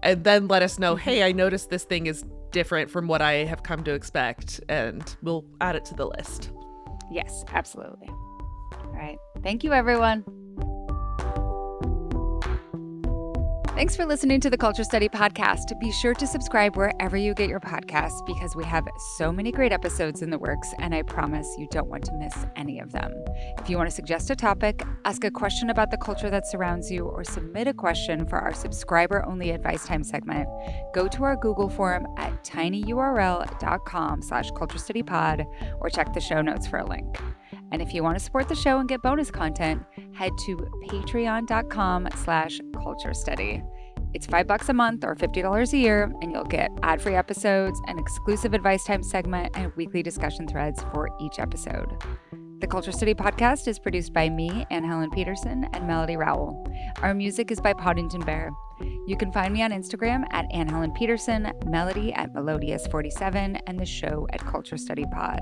and then let us know, hey, I noticed this thing is different from what I have come to expect, and we'll add it to the list.
Yes, absolutely. All right. Thank you, everyone. Thanks for listening to the Culture Study Podcast. Be sure to subscribe wherever you get your podcasts because we have so many great episodes in the works, and I promise you don't want to miss any of them. If you want to suggest a topic, ask a question about the culture that surrounds you, or submit a question for our subscriber-only advice time segment, go to our Google form at tinyurl.com/culturestudypod or check the show notes for a link. And if you want to support the show and get bonus content, head to patreon.com/culturestudy. It's $5 a month or $50 a year, and you'll get ad-free episodes, an exclusive advice time segment, and weekly discussion threads for each episode. The Culture Study Podcast is produced by me, Anne Helen Peterson, and Melody Rowell. Our music is by Poddington Bear. You can find me on Instagram at Anne Helen Peterson, Melody at Melodious47, and the show at Culture Study Pod.